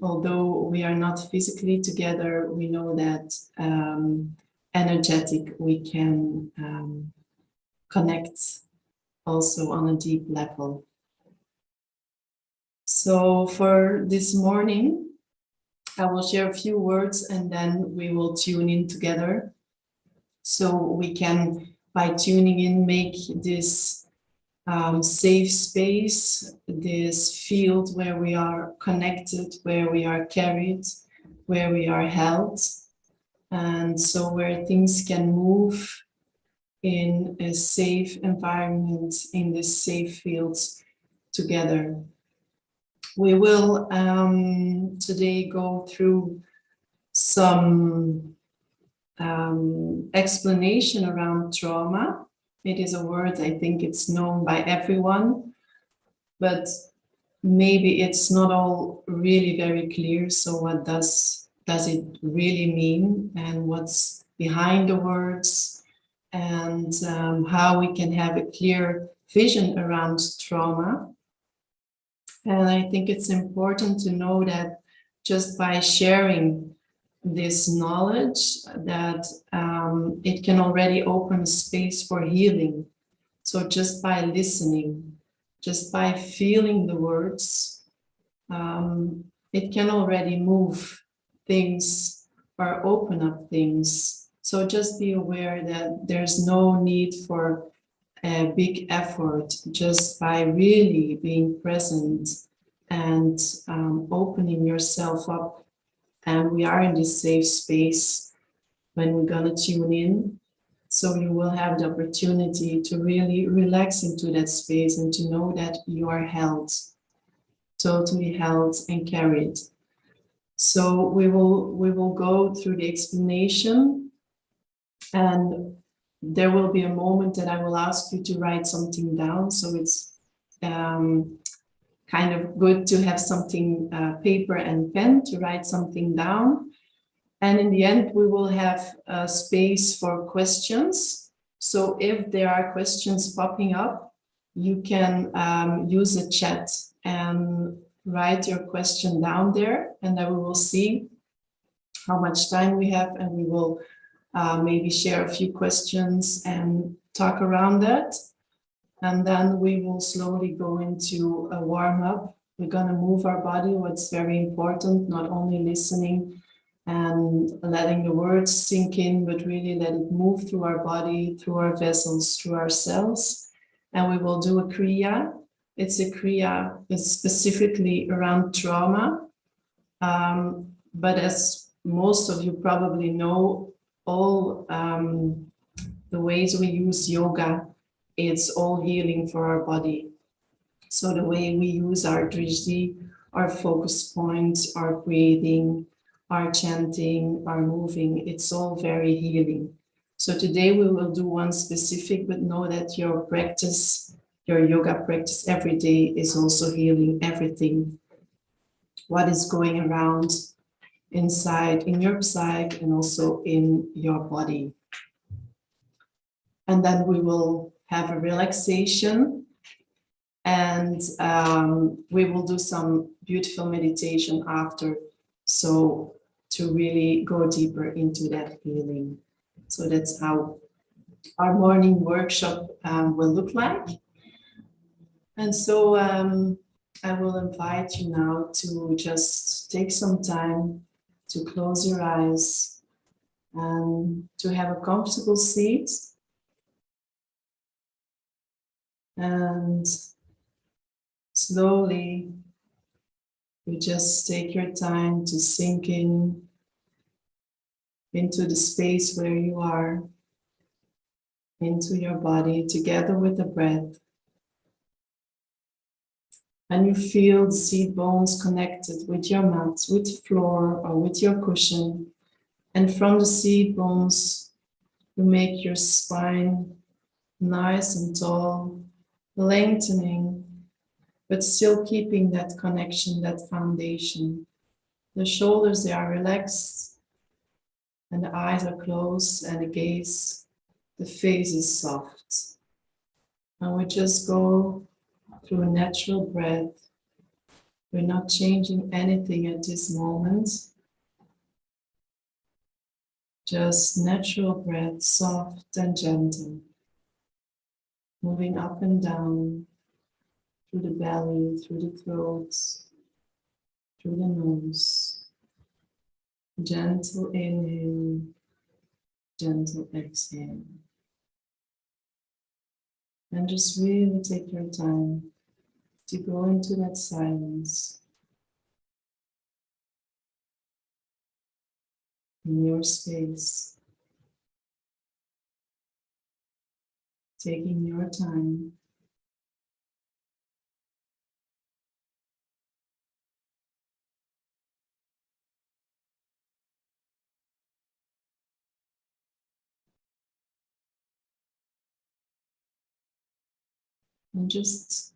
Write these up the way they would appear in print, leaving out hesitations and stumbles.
although we are not physically together, we know that energetic we can connect also on a deep level. So for this morning, I will share a few words and then we will tune in together. So we can, by tuning in, make this safe space, this field where we are connected, where we are carried, where we are held, and so where things can move in a safe environment, in this safe field together. We will today go through some explanation around trauma. It is a word, I think it's known by everyone, but maybe it's not all really very clear. So what does it really mean, and what's behind the words, and how we can have a clear vision around trauma. And I think it's important to know that just by sharing this knowledge, that it can already open a space for healing. So just by listening, just by feeling the words, it can already move things or open up things. So just be aware that there's no need for a big effort, just by really being present and opening yourself up. And we are in this safe space when we're gonna tune in. So you will have the opportunity to really relax into that space and to know that you are held, totally held and carried. So we will go through the explanation, and there will be a moment that I will ask you to write something down. So it's kind of good to have something, paper and pen, to write something down. And in the end, we will have a space for questions. So if there are questions popping up, you can use a chat and write your question down there, and then we will see how much time we have, and we will maybe share a few questions and talk around that. And then we will slowly go into a warm-up. We're gonna move our body, what's very important, not only listening and letting the words sink in, but really let it move through our body, through our vessels, through our cells. And we will do a kriya. It's a kriya that's specifically around trauma. But as most of you probably know, all the ways we use yoga, it's all healing for our body. So the way we use our drishti, our focus points, our breathing, our chanting, our moving, it's all very healing. So today we will do one specific, but know that your practice, your yoga practice every day is also healing everything. What is going around inside in your psyche and also in your body. And then we will have a relaxation, and we will do some beautiful meditation after, so to really go deeper into that healing. So that's how our morning workshop will look like. And so I will invite you now to just take some time to close your eyes and to have a comfortable seat. And slowly, you just take your time to sink in into the space where you are, into your body, together with the breath. And you feel the seat bones connected with your mat, with the floor, or with your cushion. And from the seat bones, you make your spine nice and tall, lengthening, but still keeping that connection, that foundation. The shoulders, they are relaxed, and the eyes are closed, and the gaze, the face is soft. And we just go through a natural breath We're not changing anything at this moment. Just natural breath, soft and gentle. Moving up and down through the belly, through the throat, through the nose. Gentle inhale, gentle exhale. And just really take your time to go into that silence in your space, taking your time. And just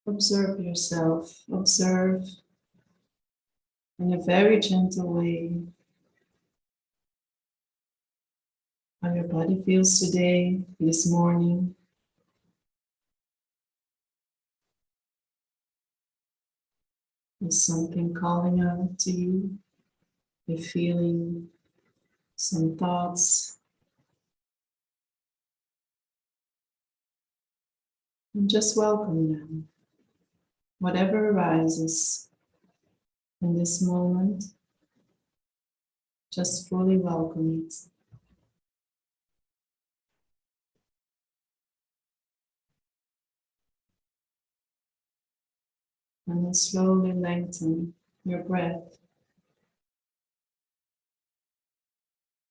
observe yourself, observe in a very gentle way how your body feels today, this morning. Is something calling out to you? You're feeling some thoughts. And just welcome them. Whatever arises in this moment, just fully welcome it. And then slowly lengthen your breath.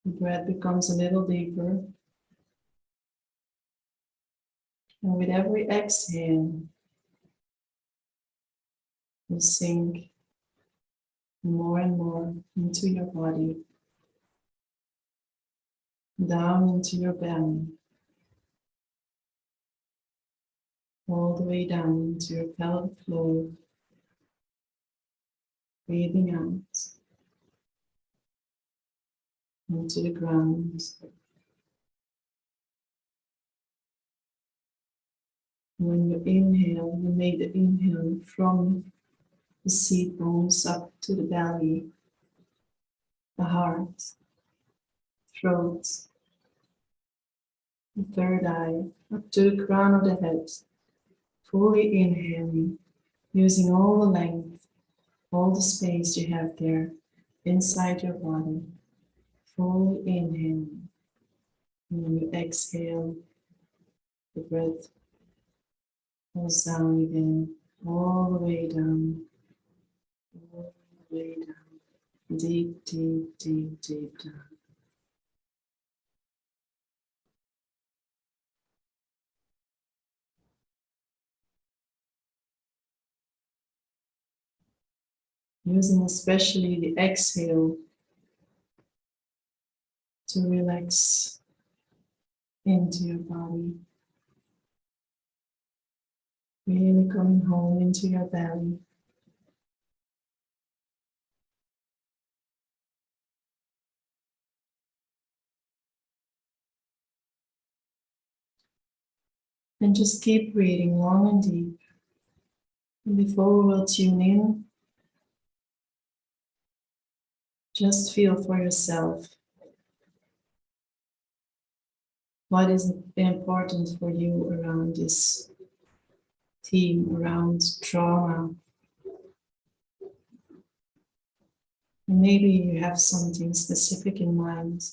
The breath becomes a little deeper. And with every exhale, you sink more and more into your body, down into your belly, all the way down to your pelvic floor, breathing out into the ground. When you inhale, you make the inhale from the seat bones up to the belly, the heart, throat, the third eye, up to the crown of the head, fully inhaling, using all the length, all the space you have there inside your body, fully inhaling. And when you exhale, the breath goes down again, all the way down, all the way down, deep, deep, deep, deep down. Using especially the exhale to relax into your body. Really coming home into your belly. And just keep breathing long and deep. And before we'll tune in, just feel for yourself. What is important for you around this theme, around trauma? And maybe you have something specific in mind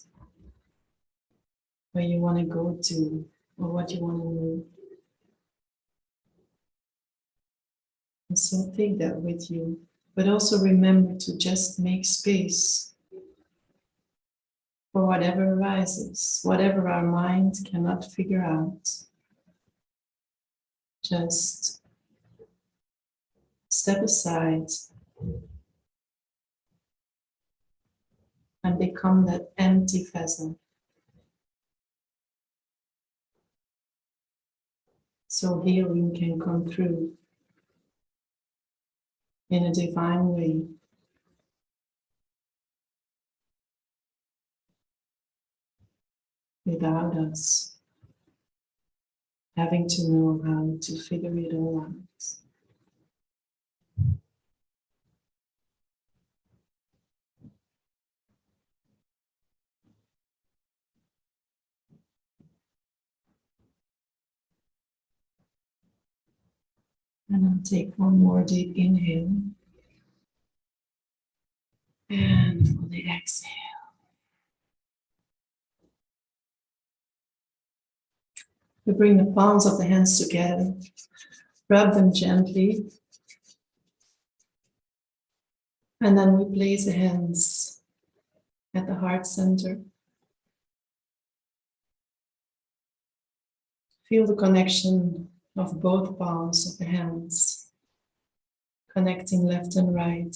where you want to go to or what you want to know. And so take that with you. But also remember to just make space for whatever arises, whatever our mind cannot figure out. Just step aside and become that empty vessel. So healing can come through in a divine way. Without us having to know how to figure it all out. And I'll take one more deep inhale. And for the exhale. We bring the palms of the hands together. Rub them gently. And then we place the hands at the heart center. Feel the connection of both palms of the hands, connecting left and right,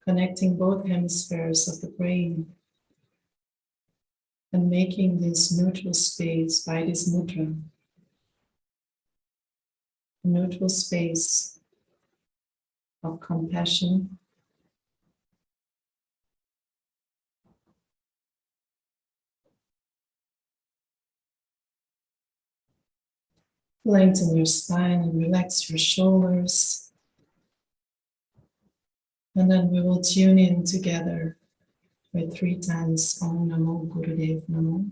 connecting both hemispheres of the brain, and making this neutral space by this mudra, a neutral space of compassion, lengthen your spine and relax your shoulders. And then we will tune in together with 3 times Om Namo Gurudev Namo.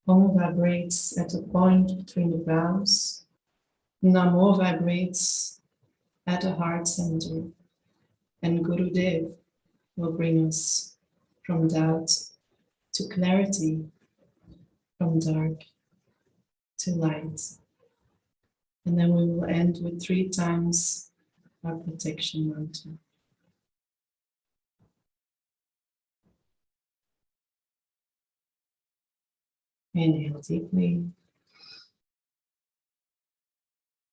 Om vibrates at a point between the brows. Namo vibrates at a heart center. And Gurudev will bring us from doubt to clarity, from dark to light. And then we will end with 3 times our protection mantra. Inhale deeply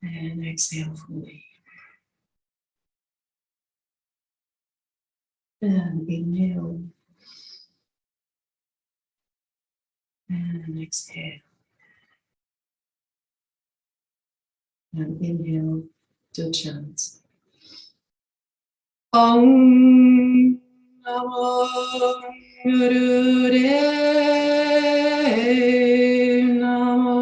and exhale fully. And inhale and exhale. And inhale to chant. Om Namo Gurudev Namo.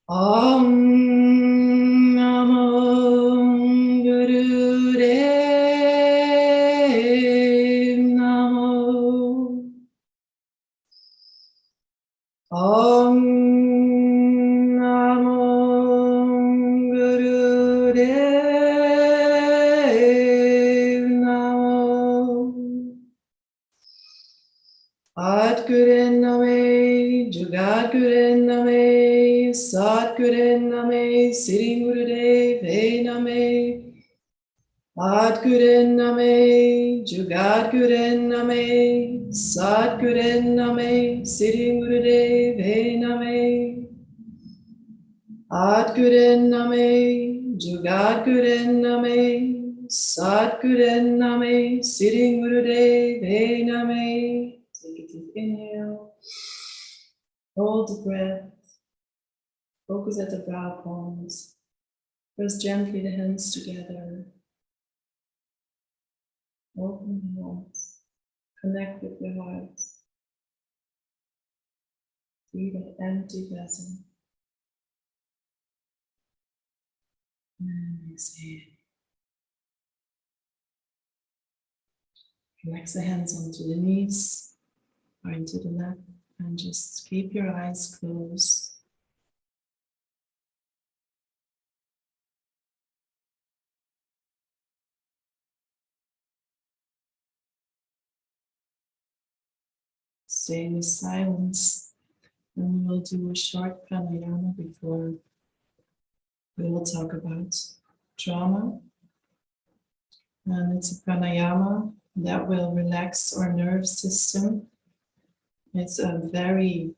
Om Namo Gurudev Namo. Om Namo Gurudev Namo. Atguren Name, Jugadguren Name, Satguren Name, Siri Gurudev Name. Atguren Name, Jugadguren Name, Satguren Name, Siri Gurudev Name. Atguren Name, Jugadguren Name, Satguren Name, Siri Gurudev Name. Take a deep inhale. Hold the breath. Focus at the brow bones. Press gently the hands together. Open the hands. Connect with your heart. Be that empty vessel. And exhale. Relax the hands onto the knees or into the lap and just keep your eyes closed. Stay in silence, and we'll do a short pranayama before we will talk about trauma. And it's a pranayama that will relax our nerve system. It's a very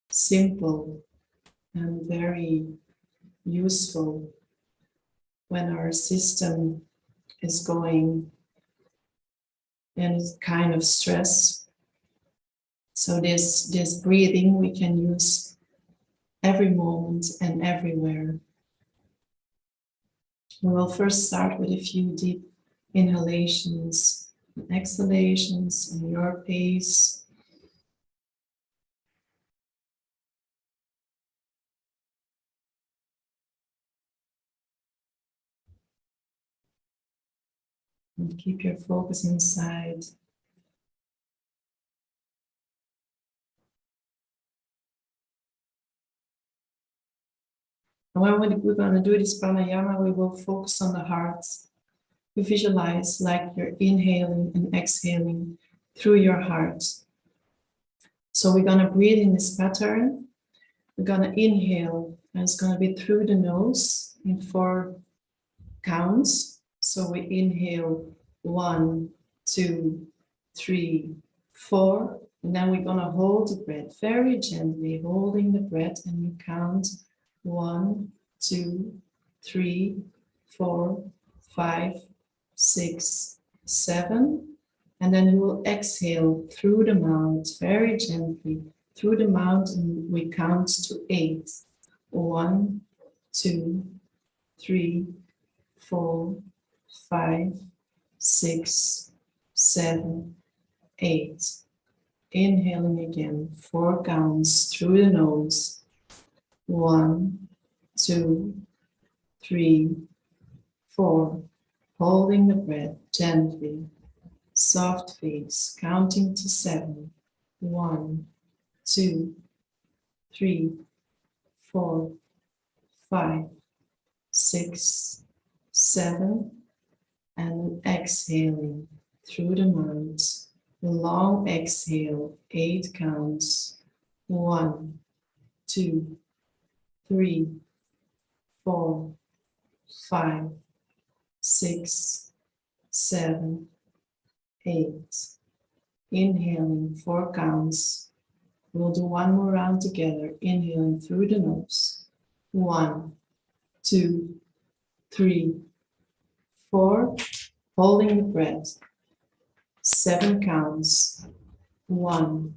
simple and very useful when our system is going in a kind of stress. So this breathing we can use every moment and everywhere. We will first start with a few deep inhalations and exhalations in your pace. And keep your focus inside. And when we're going to do this pranayama, we will focus on the heart. You visualize like you're inhaling and exhaling through your heart. So we're going to breathe in this pattern. We're going to inhale, and it's going to be through the nose in 4 counts. So we inhale 1, 2, 3, 4. And then we're going to hold the breath very gently, holding the breath, and you count 1, 2, 3, 4, 5, 6, 7. And then you will exhale through the mouth, very gently, through the mouth, and we count to 8. 1, 2, 3, 4, 5, 6, 7, 8. Inhaling again, 4 counts through the nose. 1, 2, 3, 4. Holding the breath gently, soft face, counting to 7. 1, 2, 3, 4, 5, 6, 7. And exhaling through the mouth. Long exhale, 8 counts. 1, 2, 3, 4, 5, 6, 7, 8. Inhaling 4 counts. We'll do 1 more round together. Inhaling through the nose. 1, 2, 3, 4. Holding the breath. 7 counts. 1,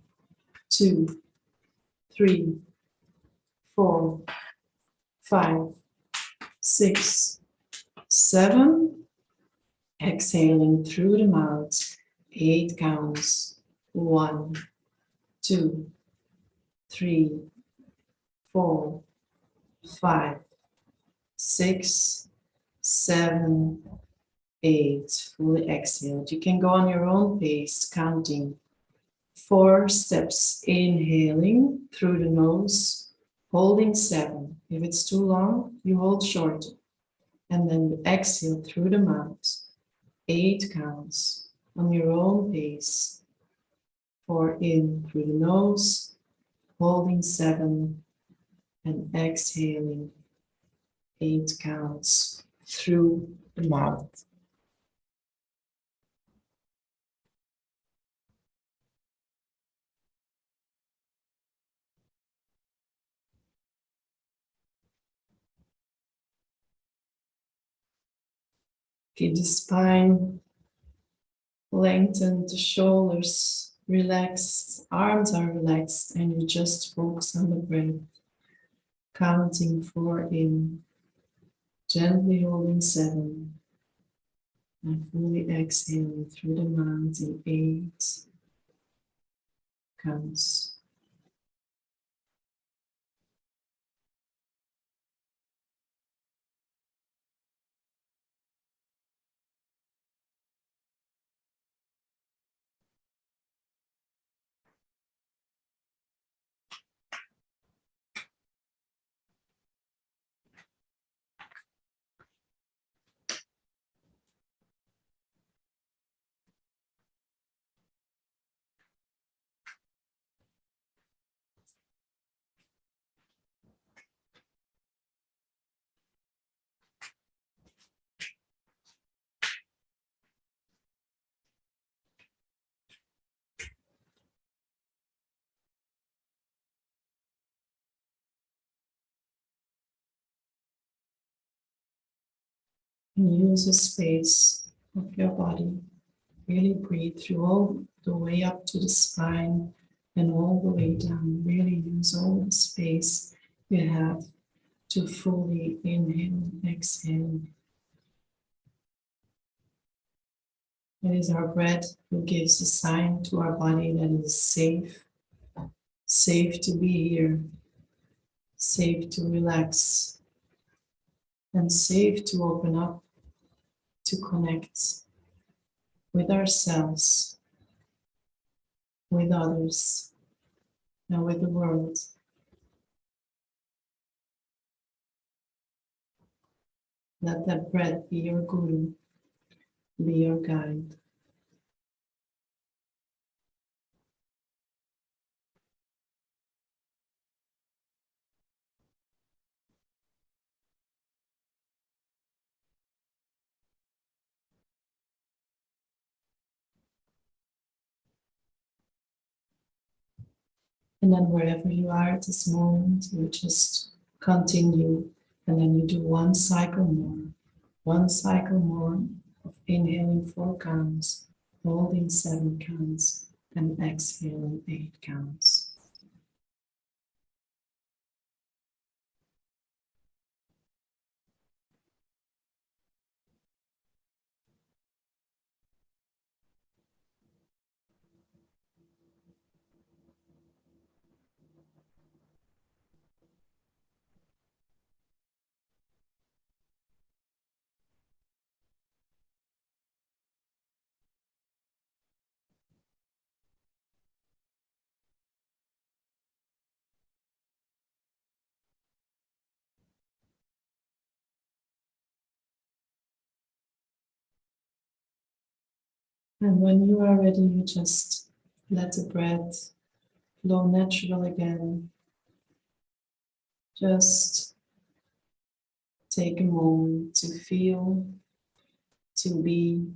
2, 3, 4, 5, 6, 7. Exhaling through the mouth. 8 counts. 1, 2, 3, 4, 5, 6, 7, 8. Fully exhaled. You can go on your own pace, counting 4 steps. Inhaling through the nose, holding 7. If it's too long, you hold shorter. And then you exhale through the mouth. 8 counts on your own pace. 4 in through the nose, holding 7, and exhaling 8 counts through the mouth. Keep the spine lengthened, the shoulders relaxed, arms are relaxed, and you just focus on the breath. Counting 4 in, gently holding 7, and fully exhaling through the mouth in 8 counts. And use the space of your body. Really breathe through all the way up to the spine and all the way down. Really use all the space you have to fully inhale and exhale. It is our breath who gives a sign to our body that it is safe, safe to be here, safe to relax, and safe to open up, to connect with ourselves, with others, and with the world. Let that breath be your guru, be your guide. And then wherever you are at this moment, you just continue, and then you do one cycle more of inhaling 4 counts, holding 7 counts, and exhaling 8 counts. And when you are ready, you just let the breath flow natural again. Just take a moment to feel, to be.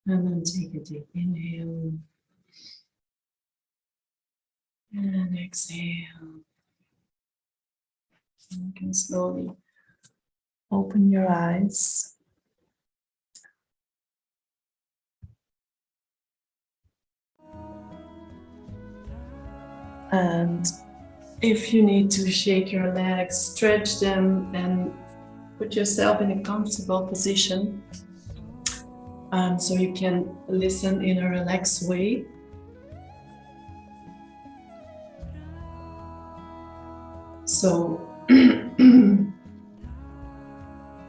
And then take a deep inhale and exhale. And you can slowly open your eyes. And if you need to shake your legs, stretch them and put yourself in a comfortable position so you can listen in a relaxed way. So,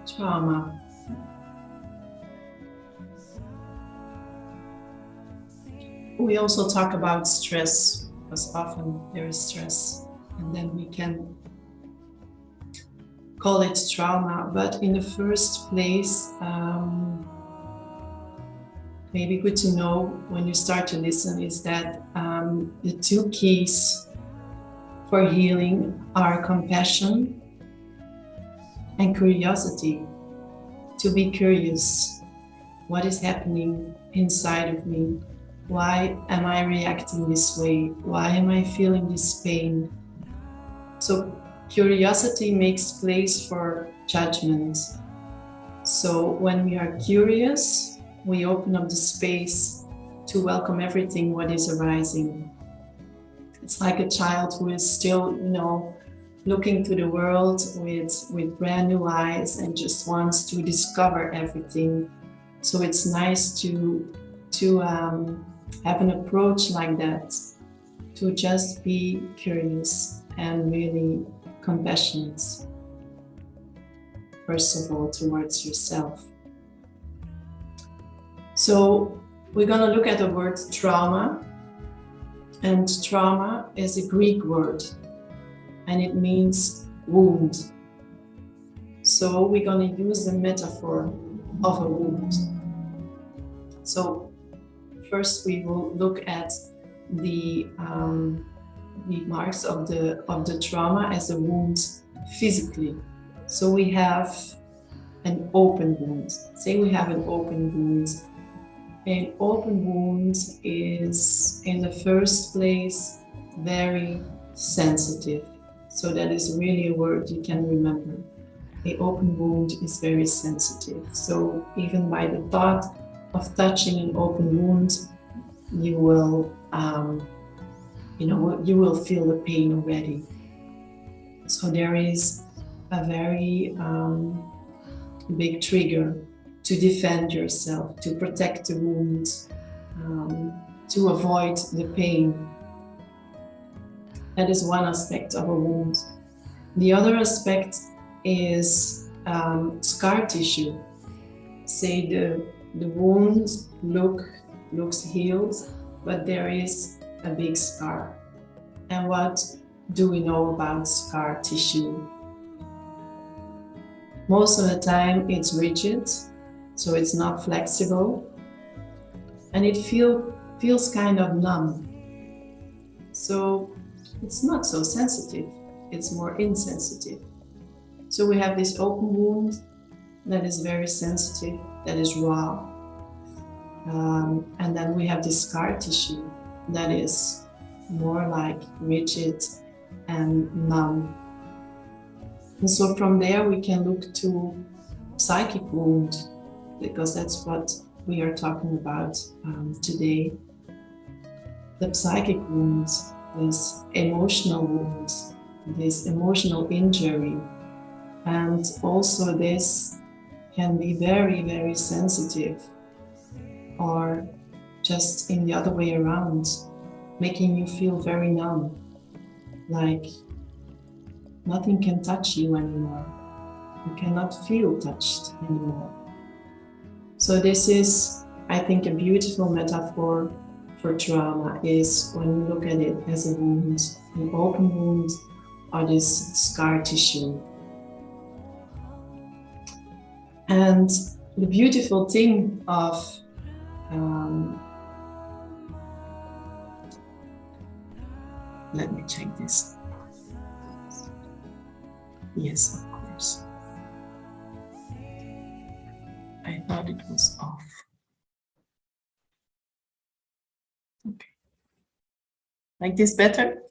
trauma. We also talk about stress, because often there is stress, and then we can call it trauma. But in the first place, maybe good to know when you start to listen is that the 2 keys for healing are compassion and curiosity. To be curious, what is happening inside of me? Why am I reacting this way? Why am I feeling this pain? So curiosity makes place for judgment. So when we are curious, we open up the space to welcome everything what is arising. It's like a child who is still, looking to the world with brand new eyes and just wants to discover everything. So it's nice to have an approach like that, to just be curious and really compassionate, first of all, towards yourself. So we're going to look at the word trauma. And trauma is a Greek word, and it means wound. So we're going to use the metaphor of a wound. So first we will look at the marks of the trauma as a wound physically. So we have an open wound. Say we have an open wound. An open wound is, in the first place, very sensitive. So that is really a word you can remember. The open wound is very sensitive. So even by the thought of touching an open wound, you will, you will feel the pain already. So there is a very big trigger to defend yourself, to protect the wound, to avoid the pain. That is one aspect of a wound. The other aspect is scar tissue. Say the wound looks healed, but there is a big scar. And what do we know about scar tissue? Most of the time it's rigid, so it's not flexible, and it feels kind of numb. So it's not so sensitive, it's more insensitive. So we have this open wound that is very sensitive, that is raw. And then we have this scar tissue that is more like rigid and numb. And so from there we can look to psychic wound, because that's what we are talking about today. The psychic wounds, this emotional wounds, this emotional injury, and also this can be very, very sensitive, or just in the other way around, making you feel very numb, like nothing can touch you anymore. You cannot feel touched anymore. So this is, I think, a beautiful metaphor for trauma, is when you look at it as a wound, an open wound, or this scar tissue. And the beautiful thing of let me check this. Yes, of course. I thought it was off. Okay. Like this better?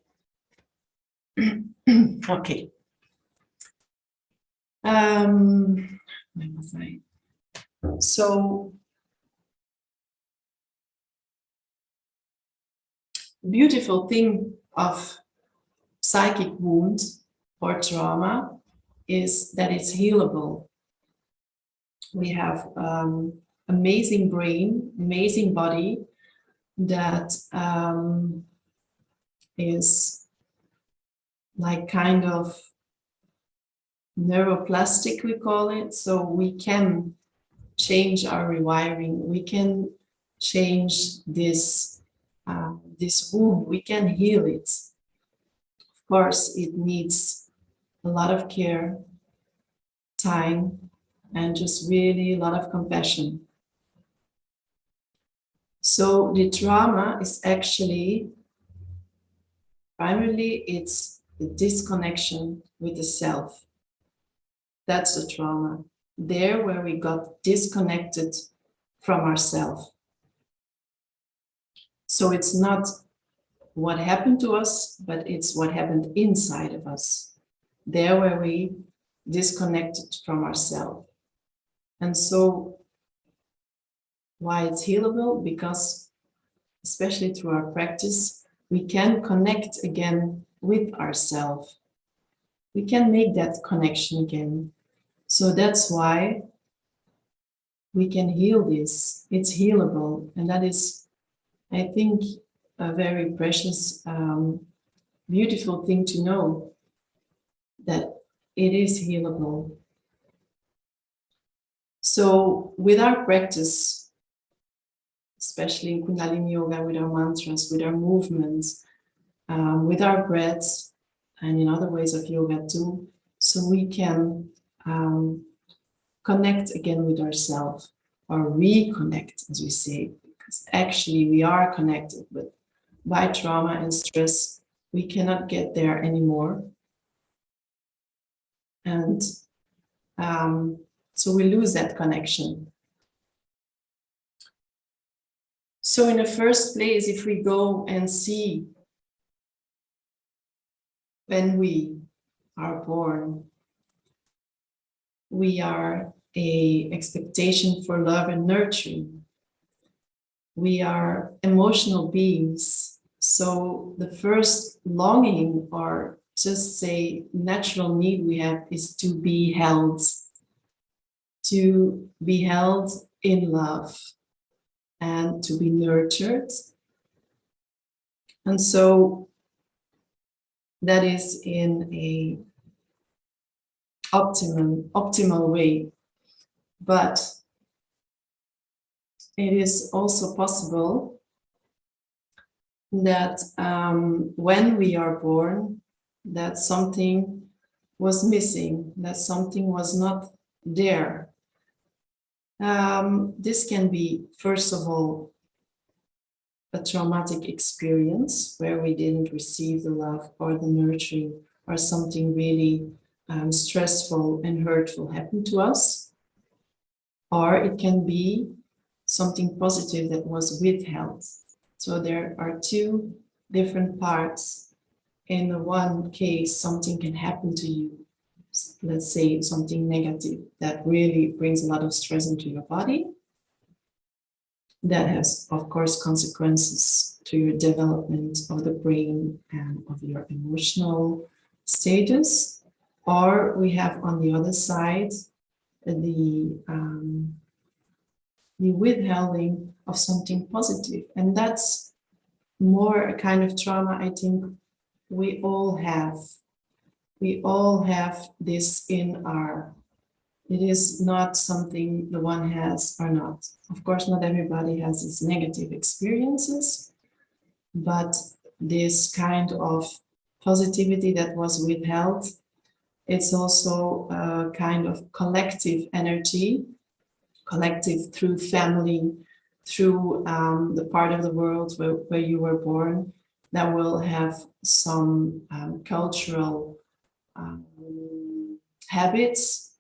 Okay. Where was I? So, beautiful thing of psychic wound or trauma is that it's healable. We have amazing brain, amazing body that is like kind of neuroplastic, we call it. So we can change our rewiring. We can change this wound. We can heal it. Of course, it needs a lot of care, time, and just really a lot of compassion. So the trauma is actually, primarily, it's the disconnection with the self. That's the trauma. There where we got disconnected from ourselves. So it's not what happened to us, but it's what happened inside of us. There where we disconnected from ourselves. And so why it's healable? Because especially through our practice, we can connect again with ourselves. We can make that connection again. So that's why we can heal this. It's healable. And that is, I think, a very precious, beautiful thing to know, that it is healable. So with our practice, especially in Kundalini Yoga, with our mantras, with our movements, with our breaths, and in other ways of yoga too, so we can connect again with ourselves, or reconnect, as we say, because actually we are connected, but by trauma and stress, we cannot get there anymore. And so we lose that connection. So in the first place, if we go and see when we are born, we are an expectation for love and nurturing. We are emotional beings. So the first longing, or just say natural need we have, is to be held, to be held in love and to be nurtured. And so that is in a optimal way. But it is also possible that when we are born, that something was missing, that something was not there. This can be, first of all, a traumatic experience where we didn't receive the love or the nurturing, or something really stressful and hurtful happened to us. Or it can be something positive that was withheld. So there are two different parts. In the one case, something can happen to you. Let's say something negative that really brings a lot of stress into your body. That has, of course, consequences to your development of the brain and of your emotional status. Or we have on the other side the withholding of something positive. And that's more a kind of trauma I think we all have. We all have this in our, it is not something the one has or not. Of course, not everybody has these negative experiences, but this kind of positivity that was withheld, it's also a kind of collective energy, collective through family, through the part of the world where you were born, that will have some cultural habits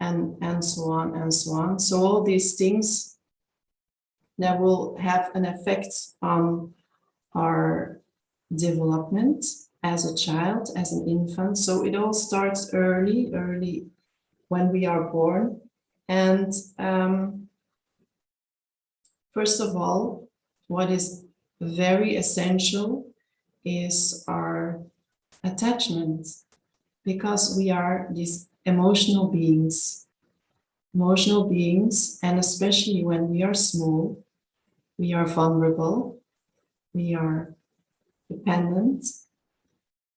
and so on and so on. So all these things that will have an effect on our development as a child, as an infant. So it all starts early when we are born. And first of all, what is very essential is our attachment, because we are these emotional beings, and especially when we are small, we are vulnerable, we are dependent,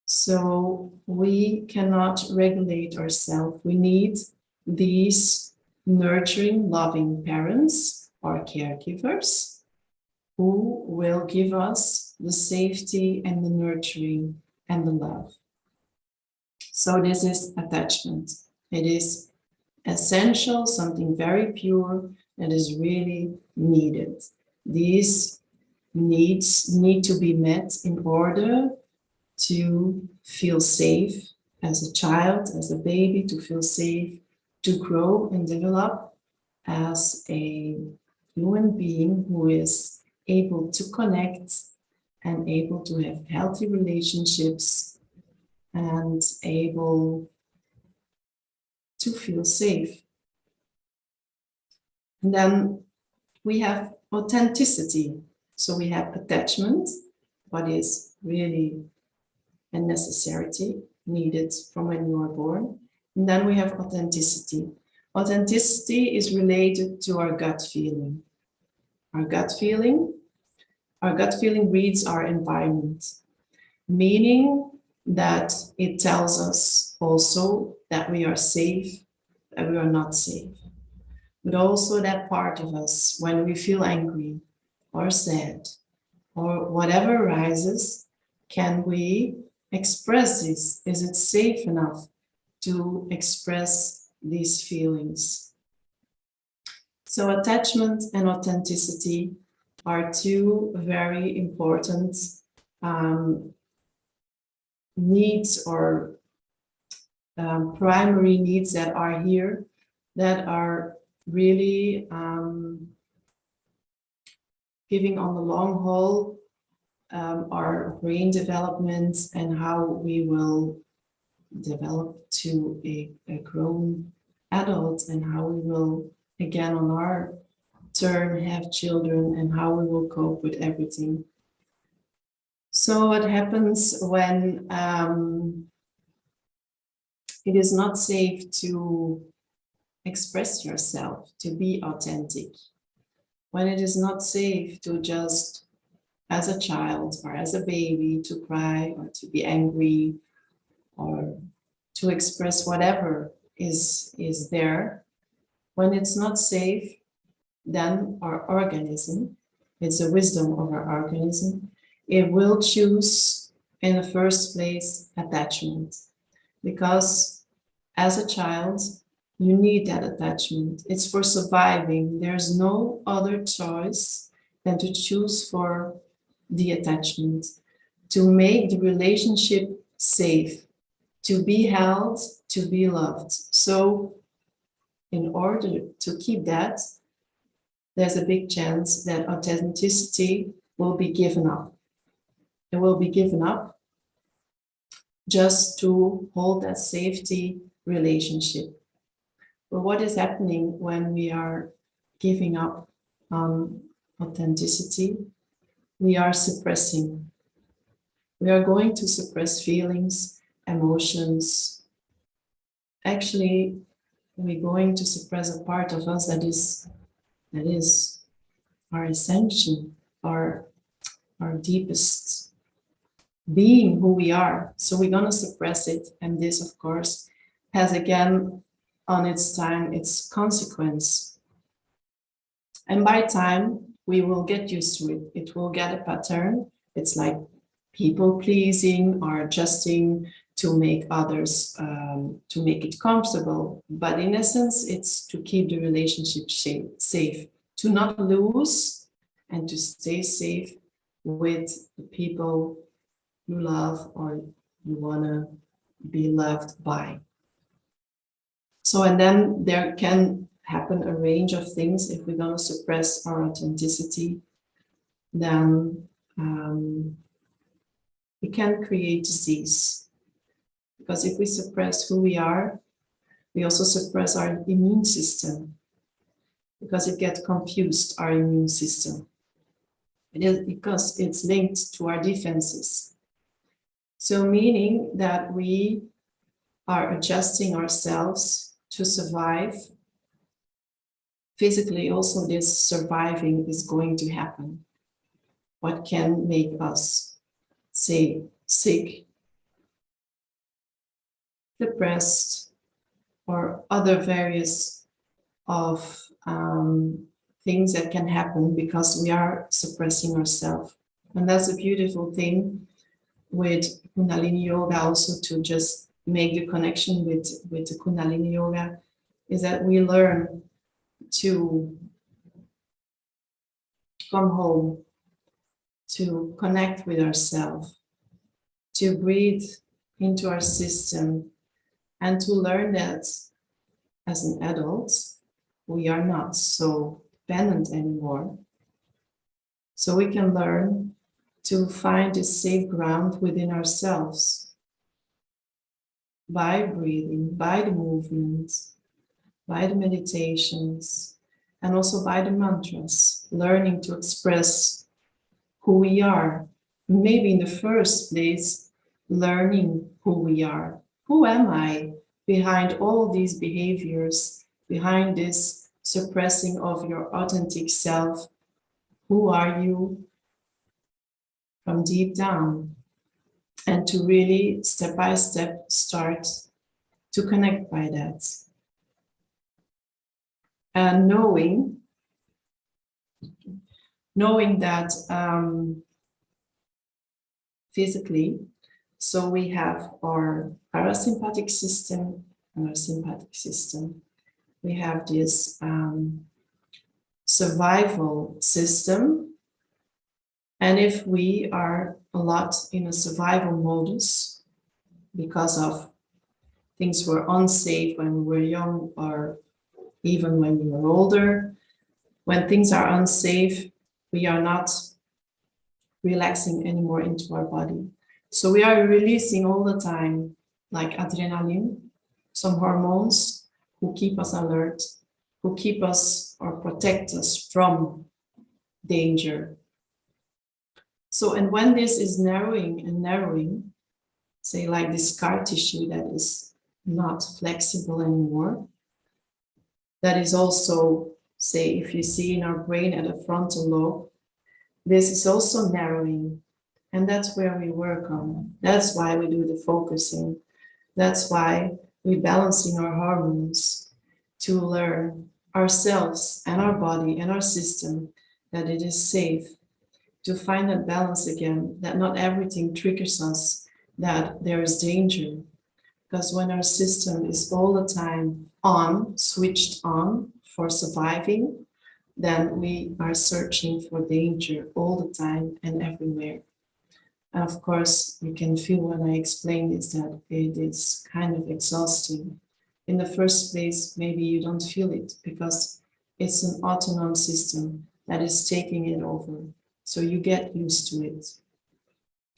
so we cannot regulate ourselves. We need these nurturing, loving parents or caregivers who will give us the safety and the nurturing and the love. So this is attachment. It is essential, something very pure that is really needed. These needs need to be met in order to feel safe as a child, as a baby, to feel safe, to grow and develop as a human being who is able to connect and able to have healthy relationships and able to feel safe. And then we have authenticity. So we have attachment, what is really a necessity needed from when you are born. And then we have authenticity. Authenticity is related to our gut feeling. Our gut feeling reads our environment, meaning that it tells us also that we are safe, that we are not safe. But also that part of us, when we feel angry or sad or whatever arises, can we express this? Is it safe enough to express these feelings? So attachment and authenticity are two very important needs or primary needs that are here, that are really giving on the long haul our brain development and how we will develop to a grown adult, and how we will, again on our turn, have children, and how we will cope with everything. So what happens when it is not safe to express yourself, to be authentic. When it is not safe to just, as a child or as a baby, to cry or to be angry or to express whatever is there, when it's not safe, then our organism, it's the wisdom of our organism, it will choose in the first place attachment. Because as a child, you need that attachment. It's for surviving. There's no other choice than to choose for the attachment, to make the relationship safe, to be held, to be loved. So in order to keep that, there's a big chance that authenticity will be given up. It will be given up just to hold that safety relationship. But what is happening when we are giving up authenticity? We are suppressing. We are going to suppress feelings, emotions. Actually, we're going to suppress a part of us that is our ascension, our deepest being, who we are. So we're going to suppress it. And this, of course, has again on its time its consequence. And by time, we will get used to it. It will get a pattern. It's like people pleasing or adjusting to make others, to make it comfortable. But in essence, it's to keep the relationship safe, to not lose and to stay safe with the people you love or you want to be loved by. So, and then there can happen a range of things. If we're going to suppress our authenticity, then we can create disease. Because if we suppress who we are, we also suppress our immune system. Because it gets confused, our immune system. It is because it's linked to our defenses. So meaning that we are adjusting ourselves to survive. Physically, also this surviving is going to happen. What can make us, say, sick, depressed, or other various of things that can happen because we are suppressing ourselves. And that's a beautiful thing with Kundalini Yoga, also to just make the connection with the Kundalini Yoga, is that we learn to come home, to connect with ourselves, to breathe into our system, and to learn that as an adult, we are not so dependent anymore. So we can learn to find a safe ground within ourselves by breathing, by the movements, by the meditations, and also by the mantras, learning to express who we are. Maybe in the first place, learning who we are. Who am I behind all these behaviors, behind this suppressing of your authentic self? Who are you from deep down? And to really, step by step, start to connect by that. And knowing that physically, so we have our parasympathetic system and our sympathetic system. We have this survival system. And if we are a lot in a survival modus because of things were unsafe when we were young or even when we were older, when things are unsafe, we are not relaxing anymore into our body. So we are releasing all the time, like adrenaline, some hormones who keep us alert, who keep us or protect us from danger. So, and when this is narrowing and narrowing, say like this scar tissue that is not flexible anymore, That is also, say, if you see in our brain at the frontal lobe, this is also narrowing. And that's where we work on. That's why we do the focusing. That's why we're balancing our hormones to learn ourselves and our body and our system that it is safe to find that balance again, that not everything triggers us, that there is danger. Because when our system is all the time on, switched on for surviving, then we are searching for danger all the time and everywhere. And of course, you can feel when I explain this that it is kind of exhausting. In the first place, maybe you don't feel it because it's an autonomous system that is taking it over. So you get used to it.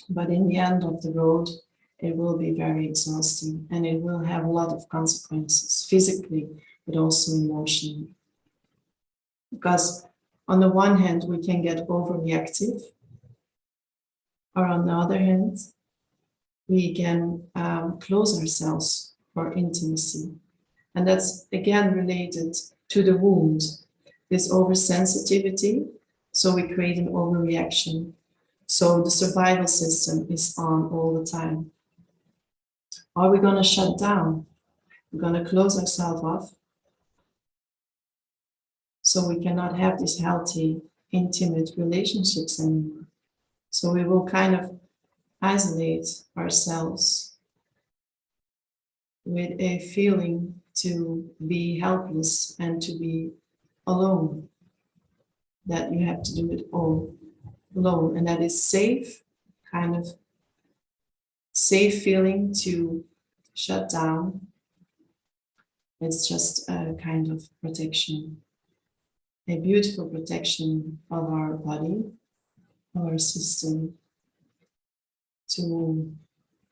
But in the end of the road, it will be very exhausting and it will have a lot of consequences physically, but also emotionally. Because on the one hand, we can get overreactive, or on the other hand, we can close ourselves for intimacy. And that's again related to the wound, this oversensitivity. So we create an overreaction. So the survival system is on all the time. Are we going to shut down? We're going to close ourselves off. So we cannot have these healthy, intimate relationships anymore. So we will kind of isolate ourselves with a feeling to be helpless and to be alone. That you have to do it all alone. And that is safe, kind of safe feeling to shut down. It's just a kind of protection, a beautiful protection of our body, of our system, to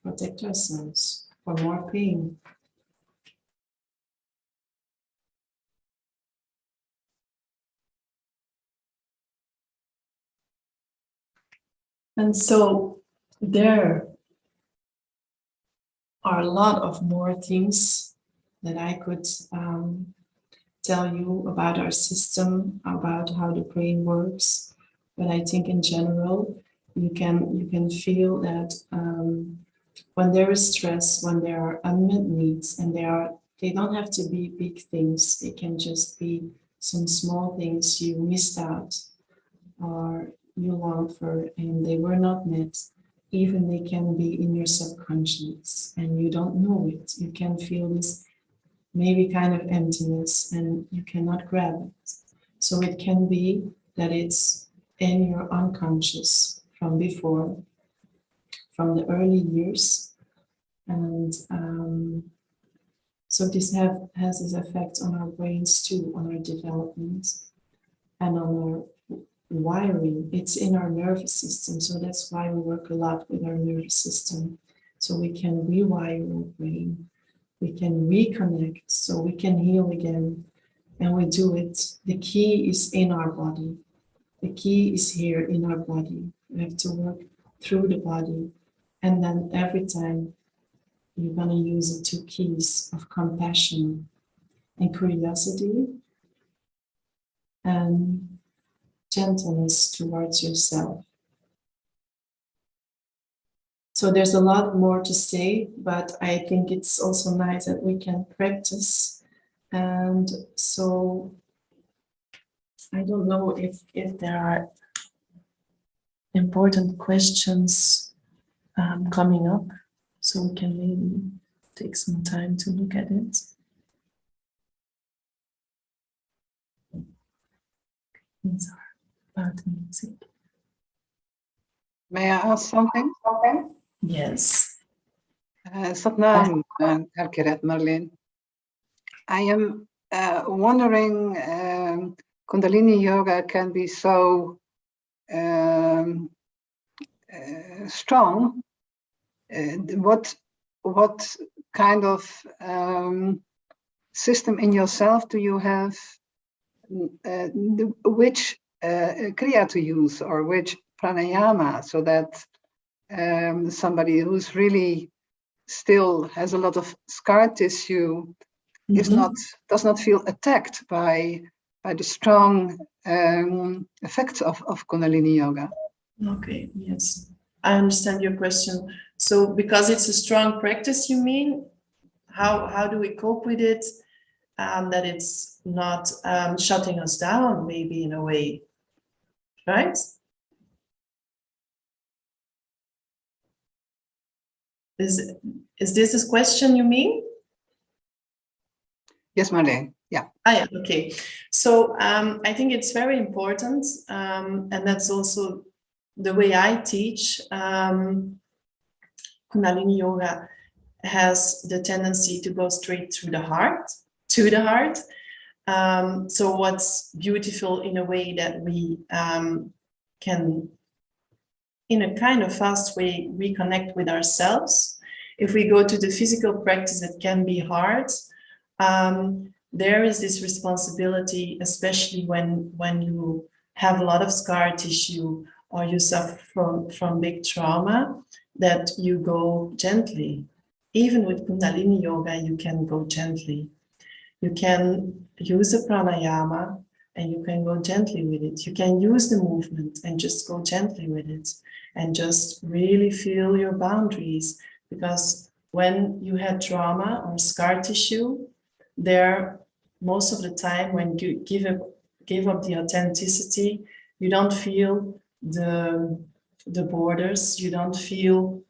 protect ourselves from more pain. And so there are a lot of more things that I could tell you about our system, about how the brain works. But I think in general, you can feel that when there is stress, when there are unmet needs, and they don't have to be big things. They can just be some small things you missed out or you longed for and they were not met. Even they can be in your subconscious and you don't know it. You can feel this maybe kind of emptiness and you cannot grab it. So it can be that it's in your unconscious from before, from the early years. And so this has this effect on our brains too, on our development and on our wiring. It's in our nervous system. So that's why we work a lot with our nervous system. So we can rewire our brain. We can reconnect, so we can heal again. And we do it. The key is in our body. The key is here in our body. We have to work through the body. And then every time you're going to use the two keys of compassion and curiosity and gentleness towards yourself. So there's a lot more to say, but I think it's also nice that we can practice. And so I don't know if there are important questions coming up, so we can maybe take some time to look at it. These are about the music. May I ask something? Yes. Satnam, Harkiret, Marlene. I am wondering, Kundalini Yoga can be so strong. What kind of system in yourself do you have? Which kriya to use or which pranayama, so that somebody who's really still has a lot of scar tissue does not feel attacked by the strong effects of Kundalini yoga. Okay, yes, I understand your question. So because it's a strong practice, you mean, how do we cope with it? That it's not shutting us down, maybe, in a way, right? Is this a question you mean? Yes, Marleen. Yeah. Yeah, okay. So I think it's very important, and that's also the way I teach. Kundalini yoga has the tendency to go straight through the heart, to the heart. So what's beautiful in a way that we can, in a kind of fast way, reconnect with ourselves. If we go to the physical practice, it can be hard. There is this responsibility, especially when you have a lot of scar tissue or you suffer from big trauma, that you go gently. Even with Kundalini yoga, you can go gently. You can use a pranayama and you can go gently with it. You can use the movement and just go gently with it and just really feel your boundaries. Because when you had trauma or scar tissue, there, most of the time when you give up the authenticity, you don't feel the borders, you don't feel,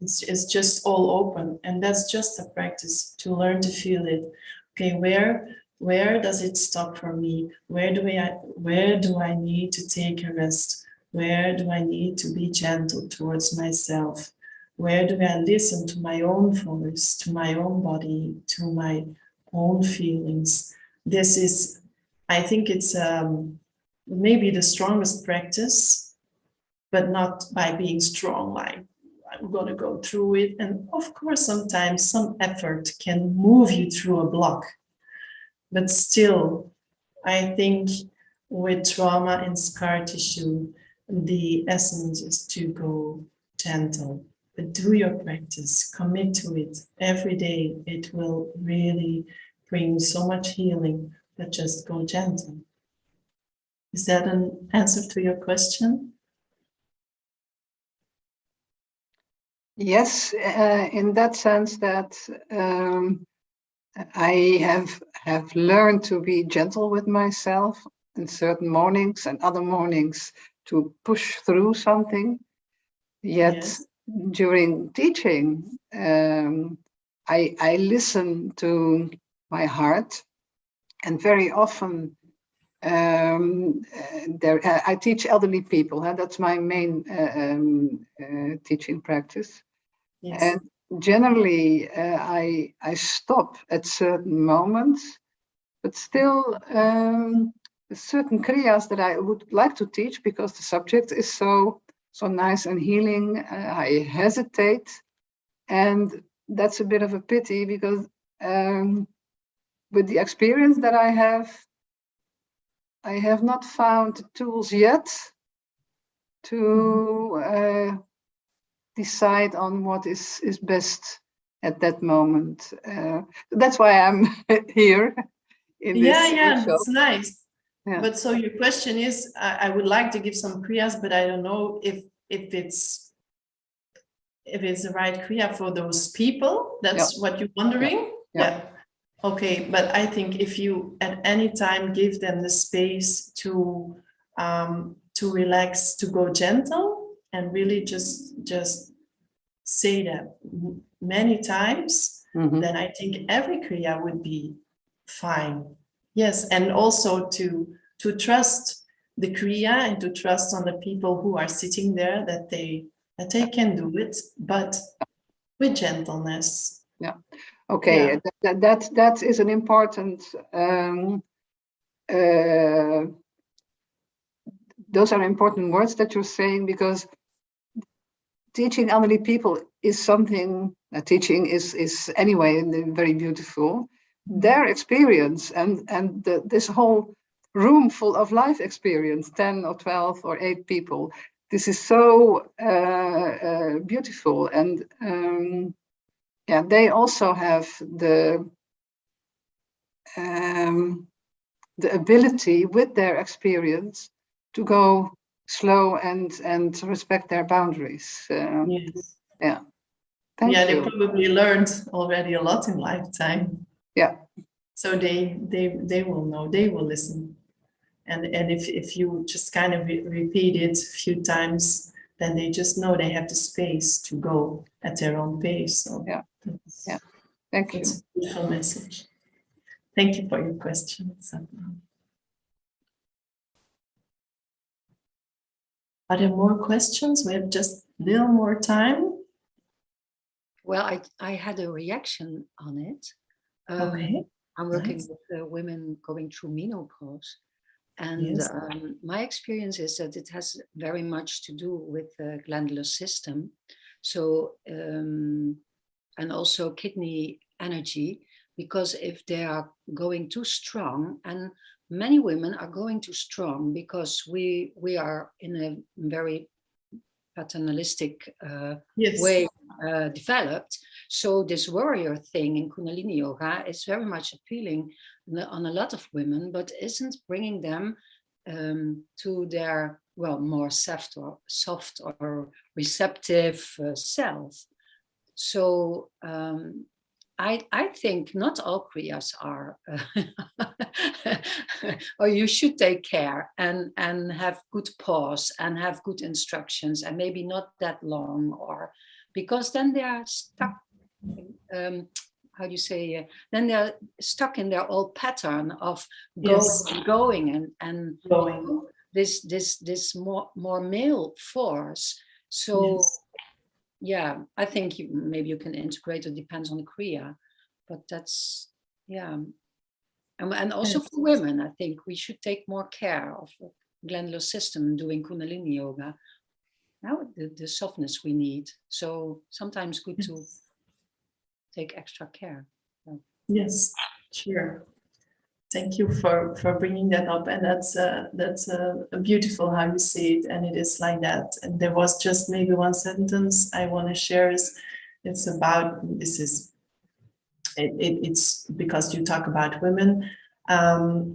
it's just all open. And that's just a practice to learn to feel it. Okay, where does it stop for me? Where do I need to take a rest? Where do I need to be gentle towards myself? Where do I listen to my own voice, to my own body, to my own feelings? This is, I think it's maybe the strongest practice, but not by being strong, like I'm going to go through it. And of course, sometimes some effort can move you through a block. But still, I think with trauma and scar tissue, the essence is to go gentle. But do your practice, commit to it every day. It will really bring so much healing, but just go gentle. Is that an answer to your question? Yes, in that sense that I have learned to be gentle with myself in certain mornings and other mornings to push through something. Yet Yes. during teaching, I listen to my heart, and very often I teach elderly people. That's my main teaching practice. Yes. And generally, I stop at certain moments, but still certain kriyas that I would like to teach because the subject is so nice and healing. I hesitate, and that's a bit of a pity because with the experience that I have not found the tools yet to decide on what is best at that moment. That's why I'm here in this workshop. That's nice. Yeah. But so your question is, I would like to give some kriyas, but I don't know if it's the right kriya for those people. That's what you're wondering. Yeah. Okay, but I think if you at any time give them the space to relax, to go gentle, and really just say that many times, then I think every kriya would be fine. Yes, and also to trust the kriya and to trust on the people who are sitting there that they can do it, but with gentleness. Yeah. Okay. Yeah. That is an important. Those are important words that you're saying, because teaching elderly people is something. Teaching is anyway very beautiful. Their experience and this whole room full of life experience, 10 or 12 or 8 people. This is so beautiful, and they also have the the ability with their experience to go slow and respect their boundaries. Yes. Yeah. Thank Yeah, you. they probably learned already a lot in lifetime. Yeah. So they will know, they will listen. And if you just kind of repeat it a few times, then they just know they have the space to go at their own pace. So yeah. Thank you. That's a beautiful message. Thank you for your question, Satnam. Are there more questions? We have just a little more time. Well, I had a reaction on it. Okay. I'm working Nice. with women going through menopause. And Yes. my experience is that it has very much to do with the glandular system. So, and also kidney energy, because if they are going too strong, and many women are going too strong because we are in a very paternalistic Yes. way developed. So this warrior thing in Kundalini Yoga is very much appealing on a lot of women, but isn't bringing them to their, well, more soft or receptive self. So I think not all kriyas are, or you should take care and have good pause and have good instructions and maybe not that long, or because then they are stuck. How do you say? Then they're stuck in their old pattern of going and Going. this more male force. So. Yes. Yeah, I think maybe you can integrate. It depends on the kriya, but that's and also for women, I think we should take more care of the glandular system doing Kundalini yoga. Now the softness we need. So sometimes good to take extra care. So. Yes, sure. Thank you for bringing that up, and that's beautiful how you say it, and it is like that. And there was just maybe one sentence I want to share. It's about this is it's because you talk about women.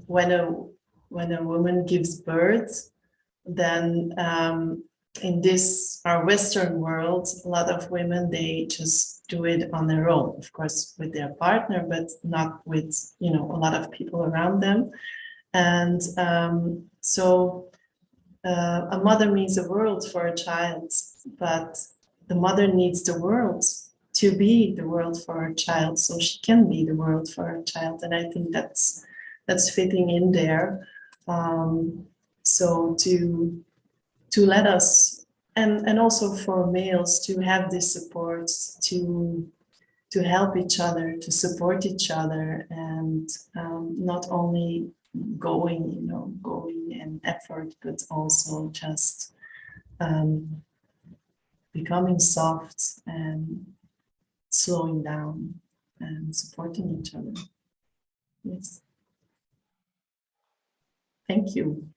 When a woman gives birth, then in this our Western world, a lot of women, they just do it on their own, of course with their partner, but not with a lot of people around them. And so a mother means the world for a child, but the mother needs the world to be the world for her child, so she can be the world for her child. And I think that's fitting in there. So to let us, and also for males, to have this support, to help each other, to support each other, and not only going and effort, but also just becoming soft and slowing down and supporting each other. Yes. Thank you.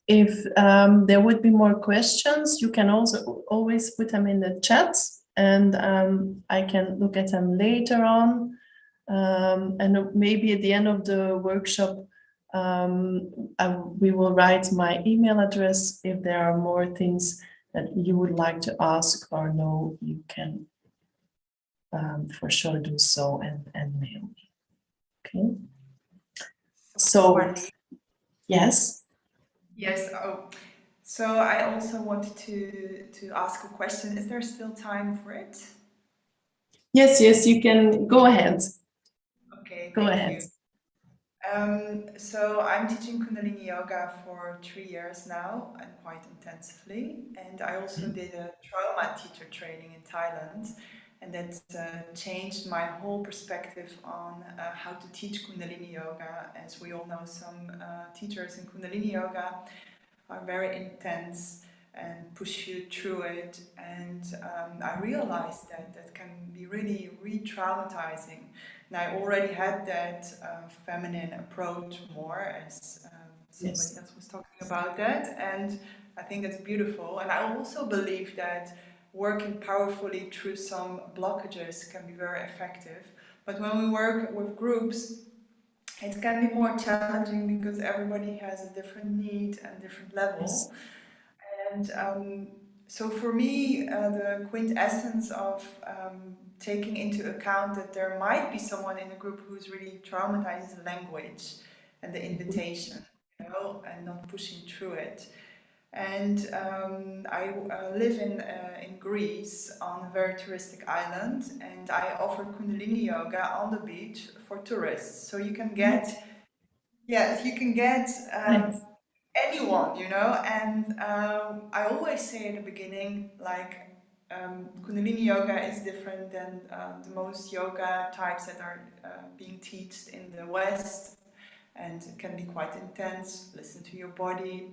If there would be more questions, you can also always put them in the chat, and I can look at them later on. And maybe at the end of the workshop, we will write my email address. If there are more things that you would like to ask or know, you can for sure do so and mail me. Okay. So, yes. Yes. Oh, so I also wanted to ask a question. Is there still time for it? Yes, you can go ahead. Okay, Go thank ahead. you. So I'm teaching Kundalini Yoga for 3 years now and quite intensively. And I also did a trauma teacher training in Thailand. And that changed my whole perspective on how to teach Kundalini Yoga. As we all know, some teachers in Kundalini Yoga are very intense and push you through it. And I realized that can be really re-traumatizing. And I already had that feminine approach more, as somebody else was talking about that. And I think it's beautiful. And I also believe that working powerfully through some blockages can be very effective. But when we work with groups, it can be more challenging because everybody has a different need and different level. And so for me, the quintessence of taking into account that there might be someone in the group who's really traumatized is language and the invitation, you know, and not pushing through it. And I live in Greece on a very touristic island, and I offer Kundalini yoga on the beach for tourists. So you can get, yes, you can get anyone, you know. And I always say at the beginning, like, Kundalini yoga is different than the most yoga types that are being taught in the West, and it can be quite intense. Listen to your body.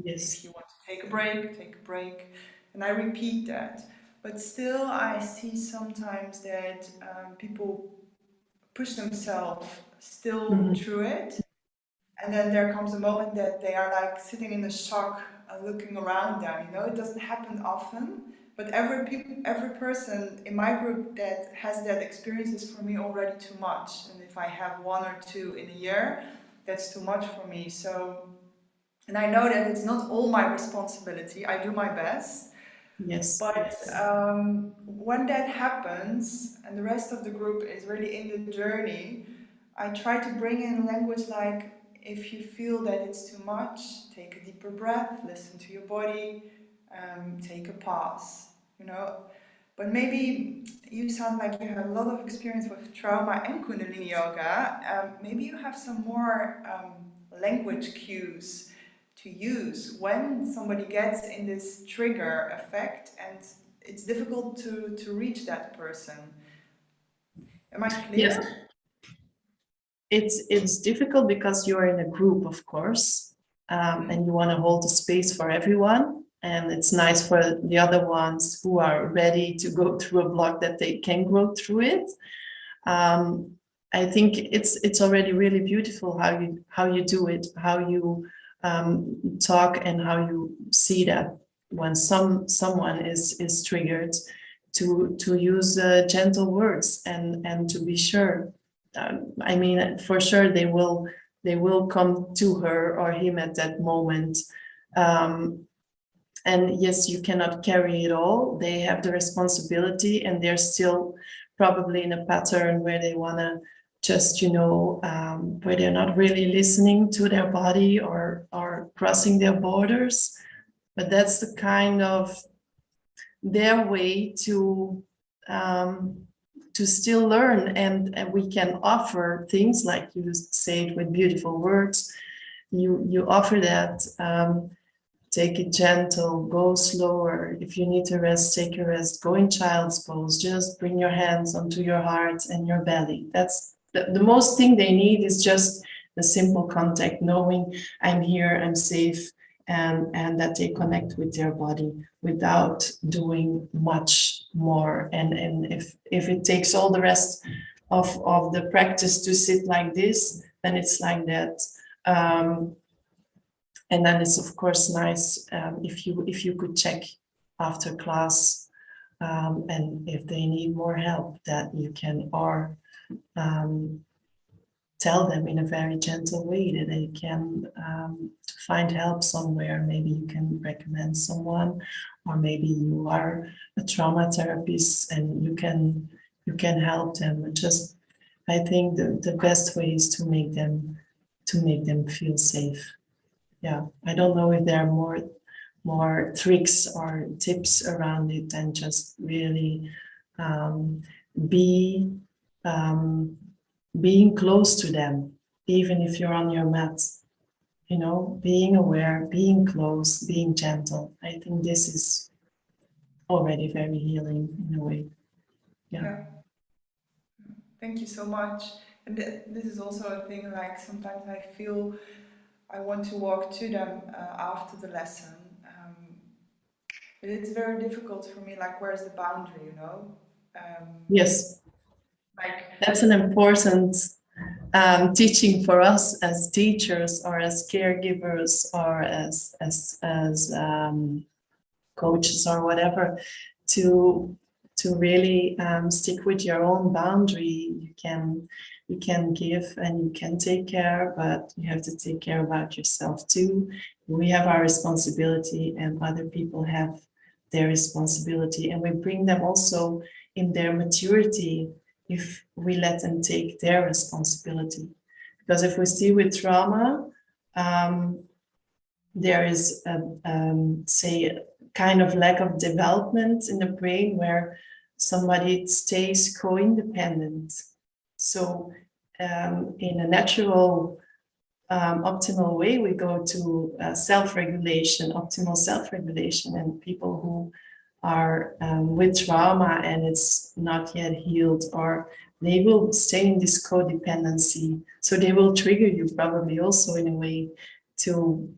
If you want to take a break, take a break. And I repeat that. But still, I see sometimes that people push themselves still through it. And then there comes a moment that they are like sitting in a shock, looking around them. You know, it doesn't happen often. But every person in my group that has that experience is for me already too much. And if I have one or two in a year, that's too much for me. So, and I know that it's not all my responsibility. I do my best. Yes. But when that happens and the rest of the group is really in the journey, I try to bring in language like, if you feel that it's too much, take a deeper breath, listen to your body, take a pause, you know. But maybe you sound like you have a lot of experience with trauma and Kundalini yoga. Maybe you have some more language cues to use when somebody gets in this trigger effect and it's difficult to reach that person. Am I clear? Yes. It's difficult because you're in a group, of course, and you want to hold the space for everyone. And it's nice for the other ones who are ready to go through a block that they can grow through it. I think it's already really beautiful how you do it, how you talk, and how you see that when someone is triggered, to use gentle words and to be sure. I mean, for sure they will come to her or him at that moment. And yes, you cannot carry it all. They have the responsibility, and they're still probably in a pattern where they want to just, where they're not really listening to their body or crossing their borders. But that's the kind of their way to still learn, and we can offer things like you say it with beautiful words. You offer that. Take it gentle, go slower. If you need to rest, take a rest. Go in child's pose. Just bring your hands onto your heart and your belly. That's the most thing they need, is just the simple contact, knowing I'm here, I'm safe, and that they connect with their body without doing much more. And if it takes all the rest of the practice to sit like this, then it's like that. And then it's of course nice if you could check after class, and if they need more help, that you can tell them in a very gentle way that they can to find help somewhere. Maybe you can recommend someone, or maybe you are a trauma therapist and you can help them. Just, I think the best way is to make them feel safe. Yeah, I don't know if there are more tricks or tips around it than just really being close to them, even if you're on your mat. Being aware, being close, being gentle. I think this is already very healing in a way. Yeah. Thank you so much. And this is also a thing, like sometimes I feel I want to walk to them after the lesson. But it's very difficult for me, like, where's the boundary, Yes. Like, that's an important teaching for us as teachers or as caregivers or as coaches or whatever, to really stick with your own boundary. You can give and you can take care, but you have to take care about yourself too. We have our responsibility and other people have their responsibility, and we bring them also in their maturity if we let them take their responsibility. Because if we see with trauma, there is say kind of lack of development in the brain where somebody stays co-independent. So in a natural optimal way, we go to self-regulation, optimal self-regulation, and people who are with trauma and it's not yet healed, or they will stay in this codependency. So they will trigger you probably also in a way to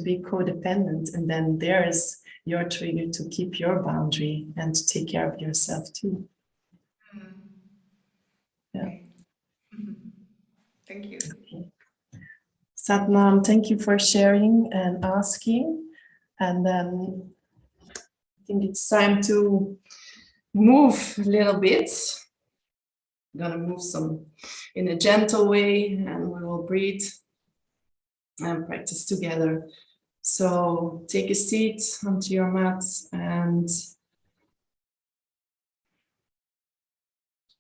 be codependent, and then there's your trigger to keep your boundary and to take care of yourself too. Yeah. Okay. Thank you. Okay. Satnam, thank you for sharing and asking. And then I think it's time to move a little bit. I'm gonna move some in a gentle way, and we will breathe and practice together. So take a seat onto your mat and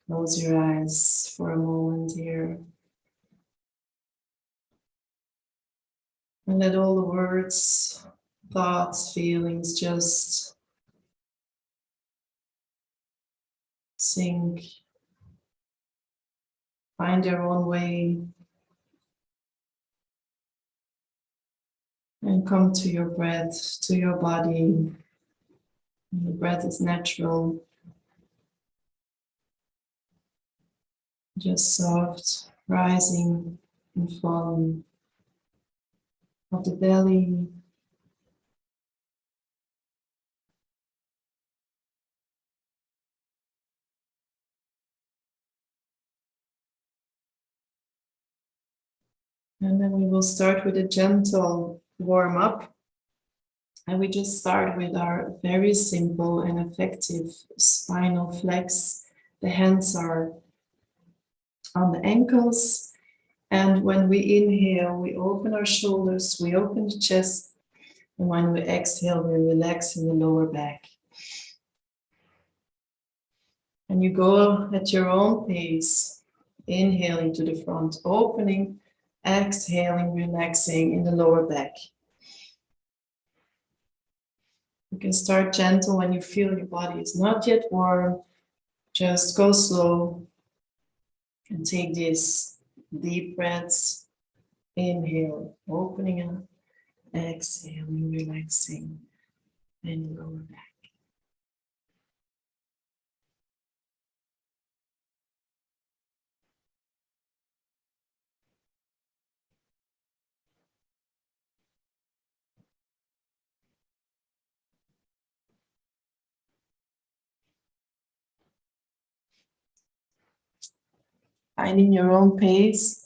close your eyes for a moment here. And let all the words, thoughts, feelings just sink, find their own way, and come to your breath, to your body. The breath is natural, just soft, rising and falling of the belly. And then we will start with a gentle warm up. And we just start with our very simple and effective spinal flex. The hands are on the ankles. And when we inhale, we open our shoulders, we open the chest. And when we exhale, we relax in the lower back. And you go at your own pace, inhaling to the front, opening, exhaling, relaxing in the lower back. You can start gentle when you feel your body is not yet warm. Just go slow and take these deep breaths. Inhale, opening up, exhaling, relaxing in the lower back. Finding your own pace.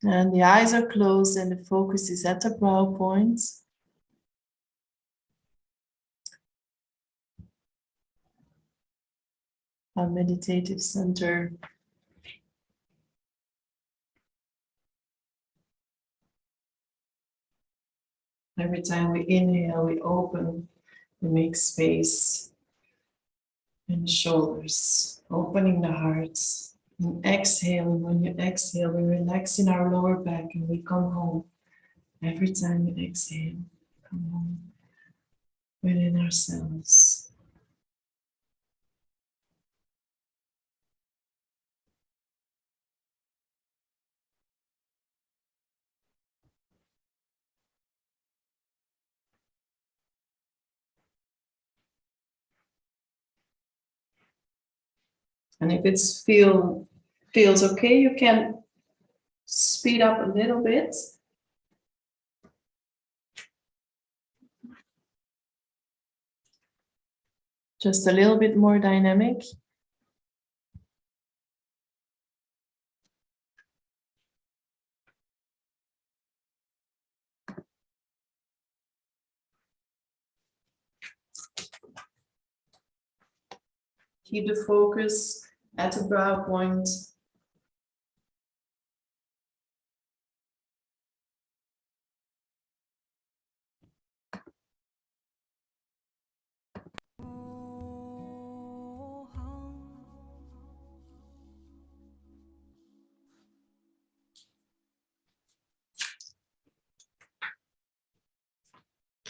And the eyes are closed and the focus is at the brow points. Our meditative center. Every time we inhale, we open, we make space in the shoulders, opening the heart. And exhaling, when you exhale, we relax in our lower back and we come home. Every time we exhale, come home within ourselves. And if it feels okay, you can speed up a little bit. Just a little bit more dynamic. Keep the focus at the brow point.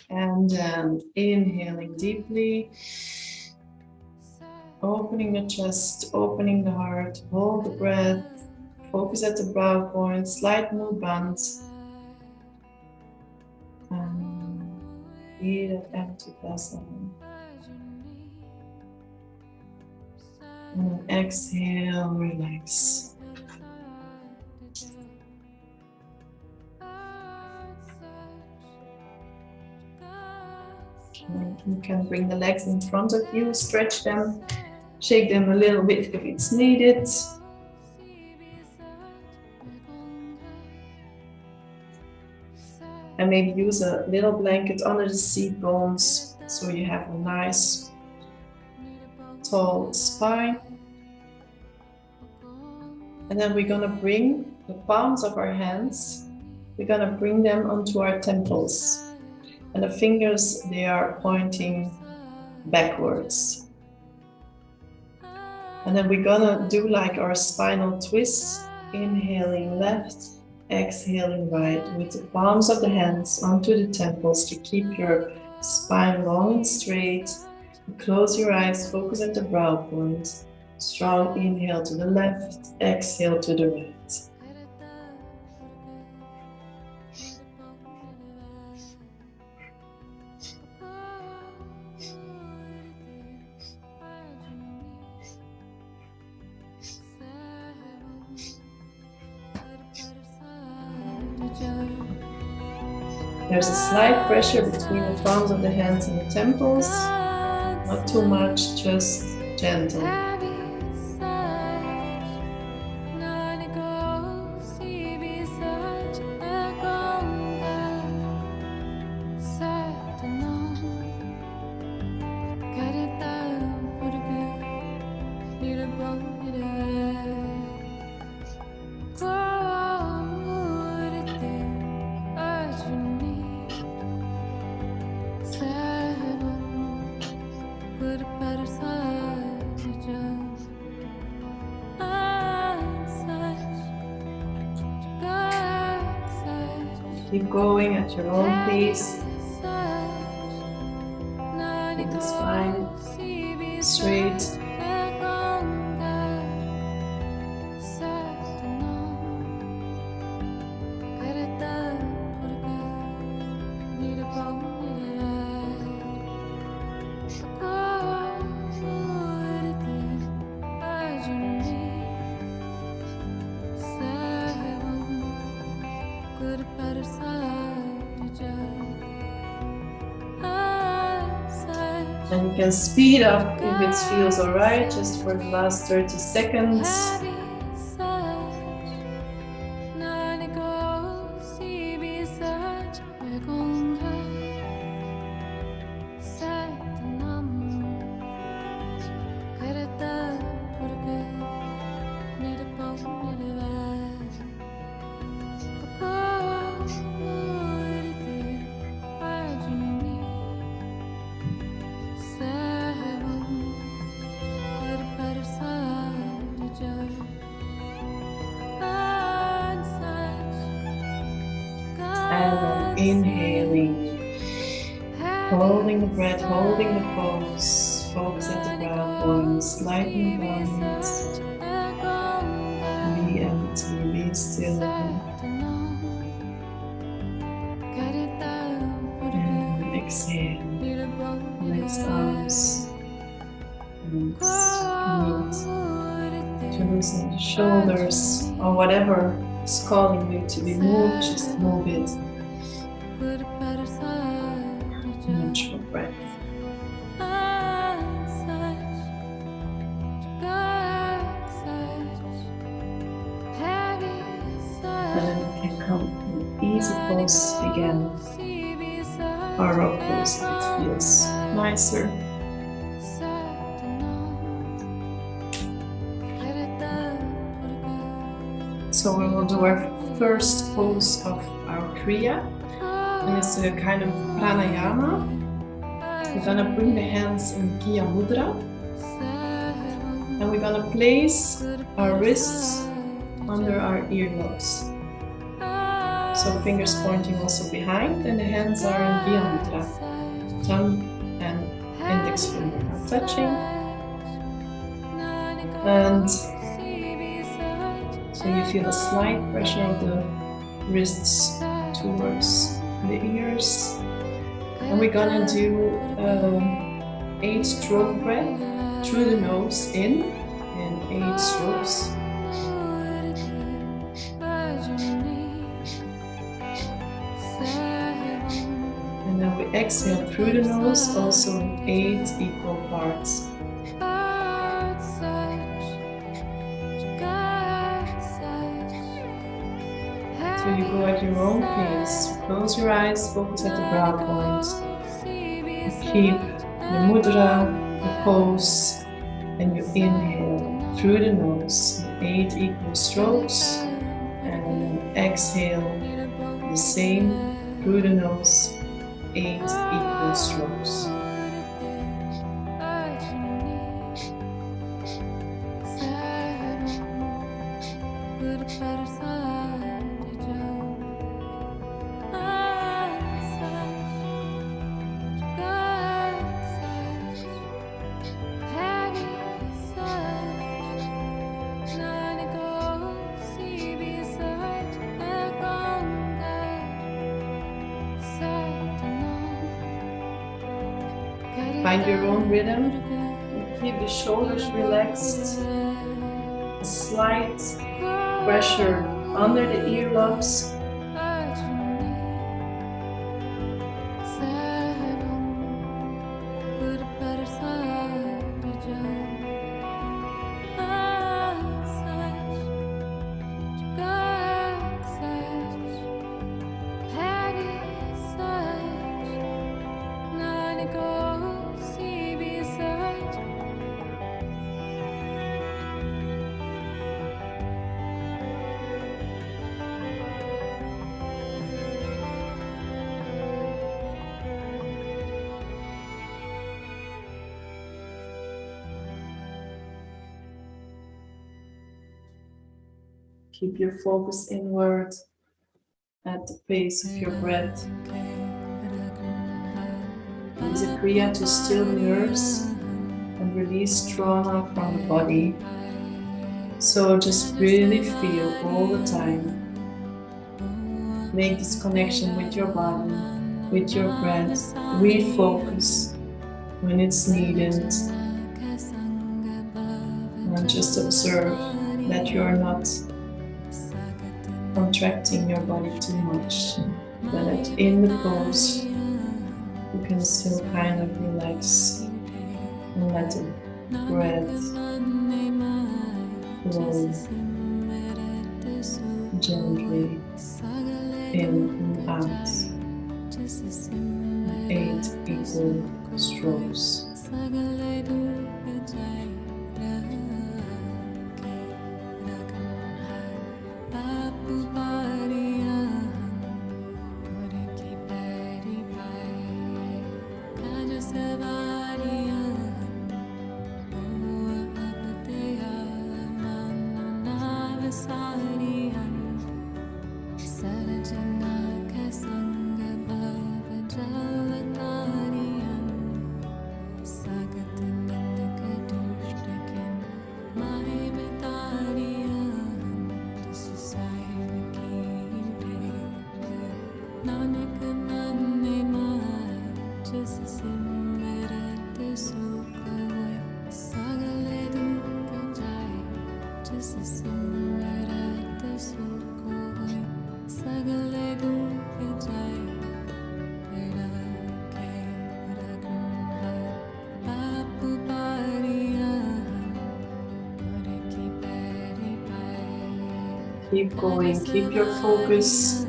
And then inhaling deeply, opening the chest, opening the heart, hold the breath, focus at the brow point, slight movement. And be that empty vessel. And then exhale, relax. And you can bring the legs in front of you, stretch them, shake them a little bit if it's needed. And maybe use a little blanket under the seat bones so you have a nice tall spine. And then we're gonna bring the palms of our hands, we're gonna bring them onto our temples. And the fingers, they are pointing backwards. And then we're gonna do like our spinal twist, inhaling left, exhaling right, with the palms of the hands onto the temples to keep your spine long and straight. Close your eyes, focus at the brow point. Strong inhale to the left, exhale to the right. There's a slight pressure between the palms of the hands and the temples. Not too much, just gentle. Keep going at your own pace. Keep the spine straight. And you can speed up if it feels alright, just for the last 30 seconds. And then inhaling, holding the breath, holding the pose, focus at the brow point, slight movement, be empty, be still, and exhale, next arms, and need to loosen the shoulders, or whatever is calling you to be moved, just move it. Natural breath. And then you can come in easy pose again, or rock pose if it feels nicer. So we will do our first pose of our Kriya, and it's a kind of pranayama. We're gonna bring the hands in Kiya Mudra, and we're gonna place our wrists under our earlobes. So fingers pointing also behind, and the hands are in Kiya Mudra. Thumb and index finger are touching. And so you feel a slight pressure of the wrists towards the ears. And we're gonna do 8-stroke breath through the nose in 8 strokes. And then we exhale through the nose also in 8 equal parts. So you go at your own pace. Close your eyes, focus at the brow point. Keep the mudra, the pose, and you inhale through the nose, 8 equal strokes, and then exhale the same through the nose, 8 equal strokes. Find your own rhythm. Keep the shoulders relaxed. A slight pressure under the earlobes. Keep your focus inward at the pace of your breath. Use a Kriya to still the nerves and release trauma from the body. So just really feel all the time. Make this connection with your body, with your breath. Refocus when it's needed. And just observe that you're not contracting your body too much, but that in the pose you can still kind of relax and let the breath flow gently in and out. 8 equal strokes. Keep going, keep your focus.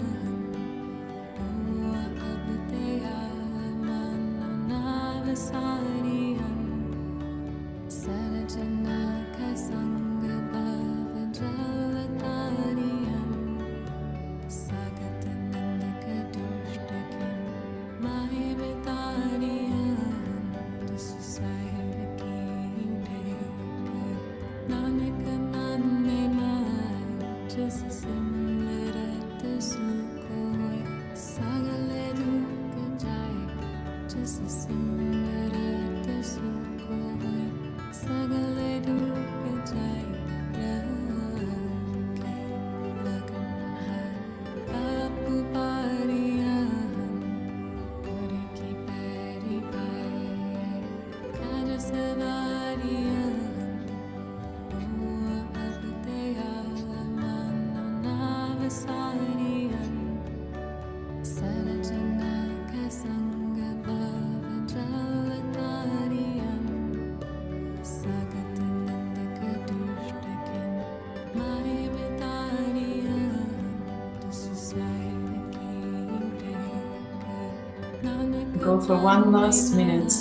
go for one last minute.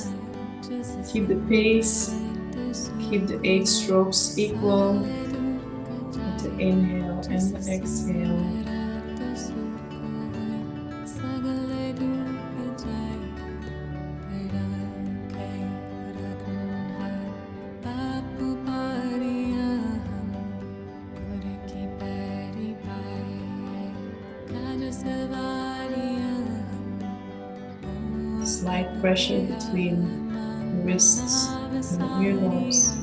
Keep the pace, keep the 8 strokes equal with the inhale and the exhale. Slight pressure between the wrists and the earlobes.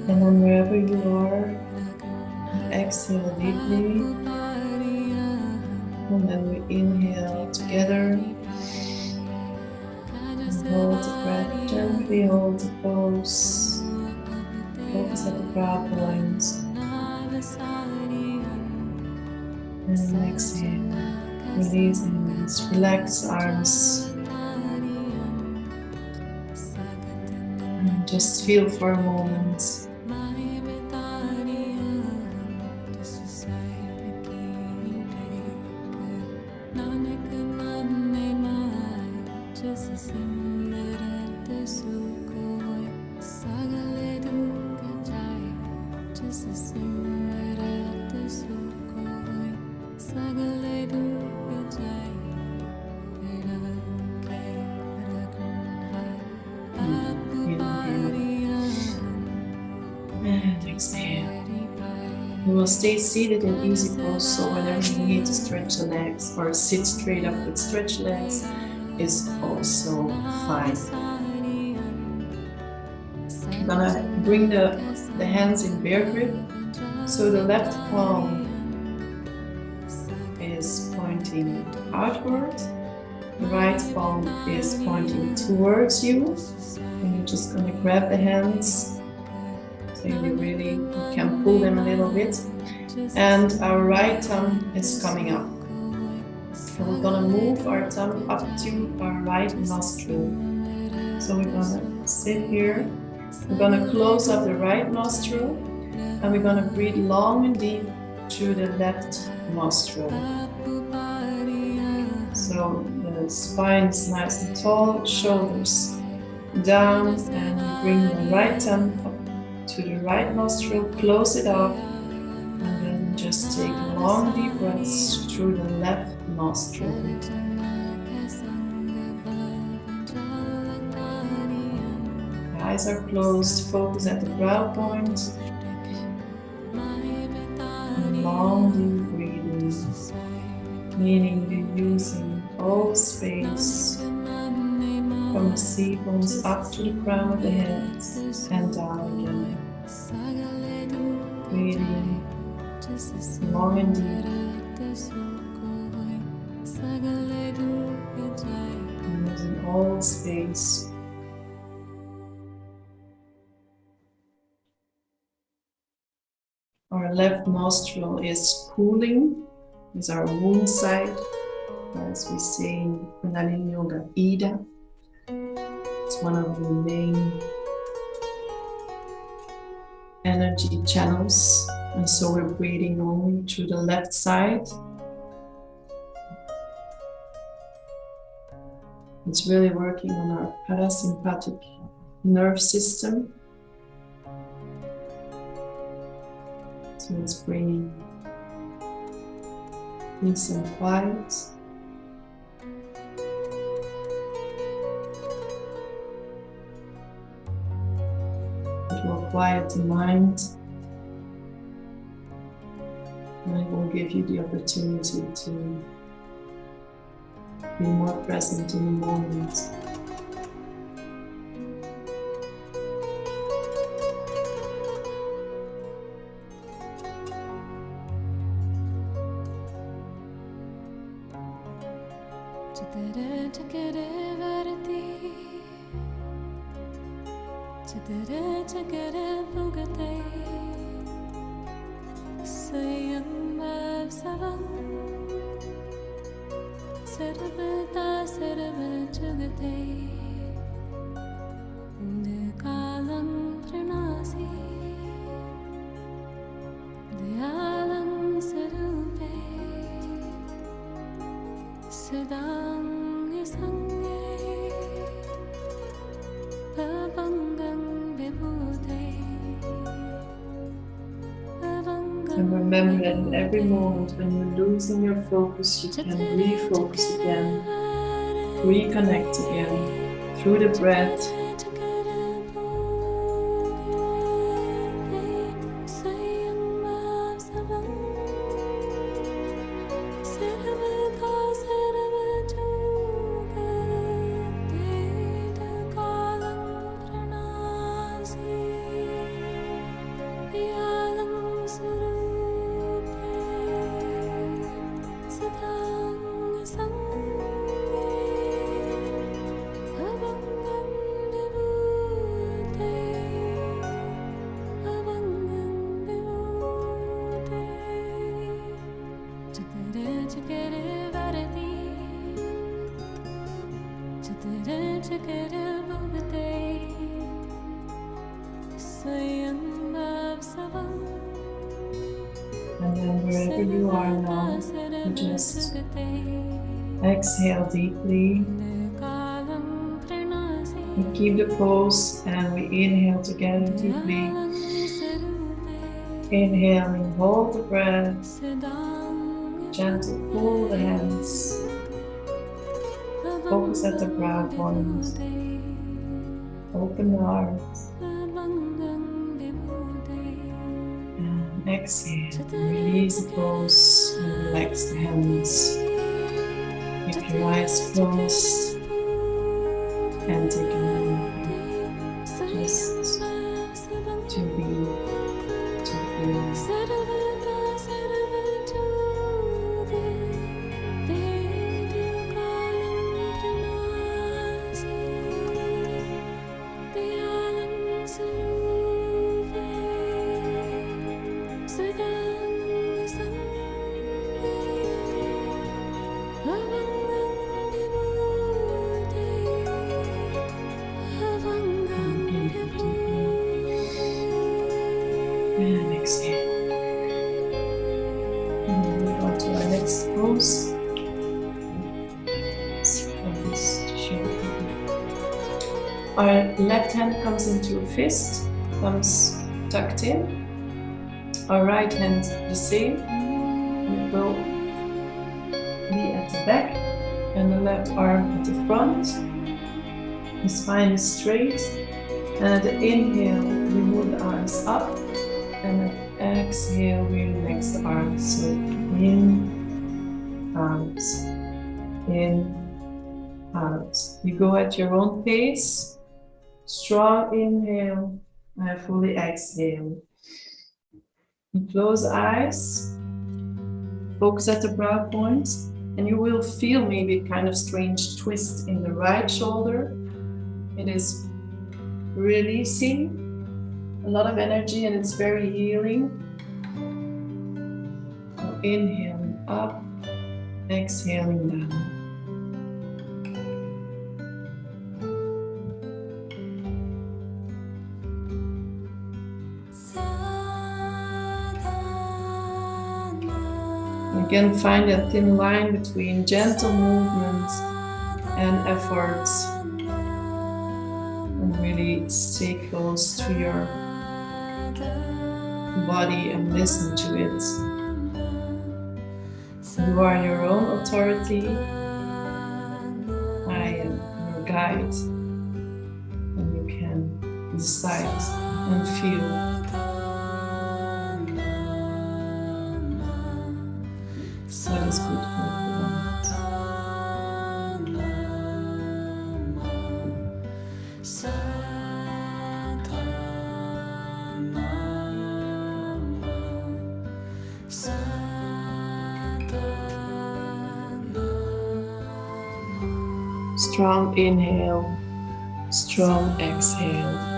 And then wherever you are, exhale deeply. And then we inhale together. And hold the breath, gently hold the pose. Focus at the brow point. And exhale. Release hands, relax arms. And just feel for a moment. And exhale. You will stay seated in easy pose, so whenever you need to stretch the legs or sit straight up with stretched legs is also fine. I'm gonna bring the hands in bear grip. So the left palm is pointing outward, the right palm is pointing towards you, and you're just gonna grab the hands. So you can pull them a little bit. And our right thumb is coming up. And we're gonna move our thumb up to our right nostril. So we're gonna sit here. We're gonna close up the right nostril and we're gonna breathe long and deep through the left nostril. So the spine is nice and tall, shoulders down, and you bring the right thumb up to the right nostril, close it up, and then just take long deep breaths through the left nostril. The eyes are closed, focus at the brow point, and long deep breathing, meaning you're using all the space from the C-bones up to the crown of the head and down again. Breathing long and deep. And using all space. Our left nostril is cooling, is our womb side, as we say in Kundalini Yoga, Ida. It's one of the main energy channels, and so we're breathing only through the left side. It's really working on our parasympathetic nerve system. So it's bringing peace and quiet. It will quiet the mind, and it will give you the opportunity to be more present in the moment. And remember that in every moment when you're losing your focus, you can refocus again, reconnect again through the breath. And then wherever you are now, you just exhale deeply. We keep the pose and we inhale together deeply. Inhaling, hold the breath. Gentle pull the hands. Focus at the brow point. Open the heart. And exhale. Release the pose and relax the hands. Keep your eyes closed. And take a moment just to be, to feel. And exhale. And then move on to our next pose. Our left hand comes into a fist, thumbs tucked in. Our right hand the same. It will be at the back and the left arm at the front. The spine is straight. And at the inhale, we move the arms up. And at the exhale, we relax the arms. So in, out. You go at your own pace. Strong inhale and fully exhale. You close eyes. Focus at the brow point. And you will feel maybe a kind of strange twist in the right shoulder. It is releasing a lot of energy and it's very healing. So inhaling up, exhaling down. Again, find that thin line between gentle movement and effort. And really stay close to your body and listen to it. You are your own authority. I am your guide. And you can decide and feel. What is good for the moment. Strong inhale, strong exhale.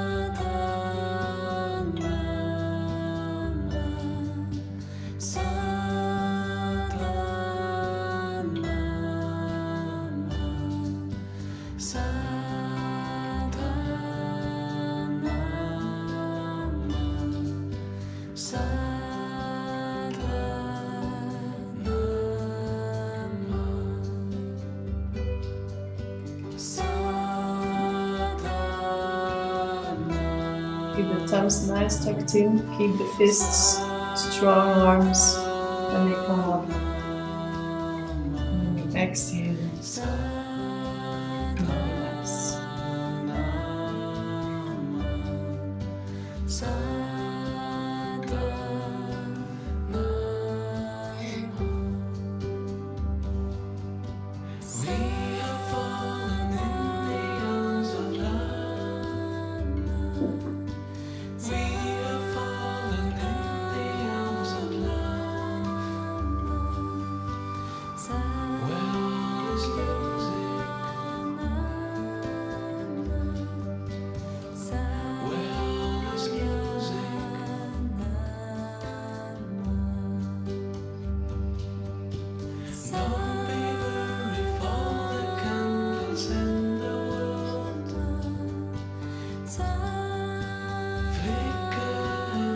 Keep the thumbs nice tucked in, keep the fists, strong arms when they come up. And you exhale. And relax.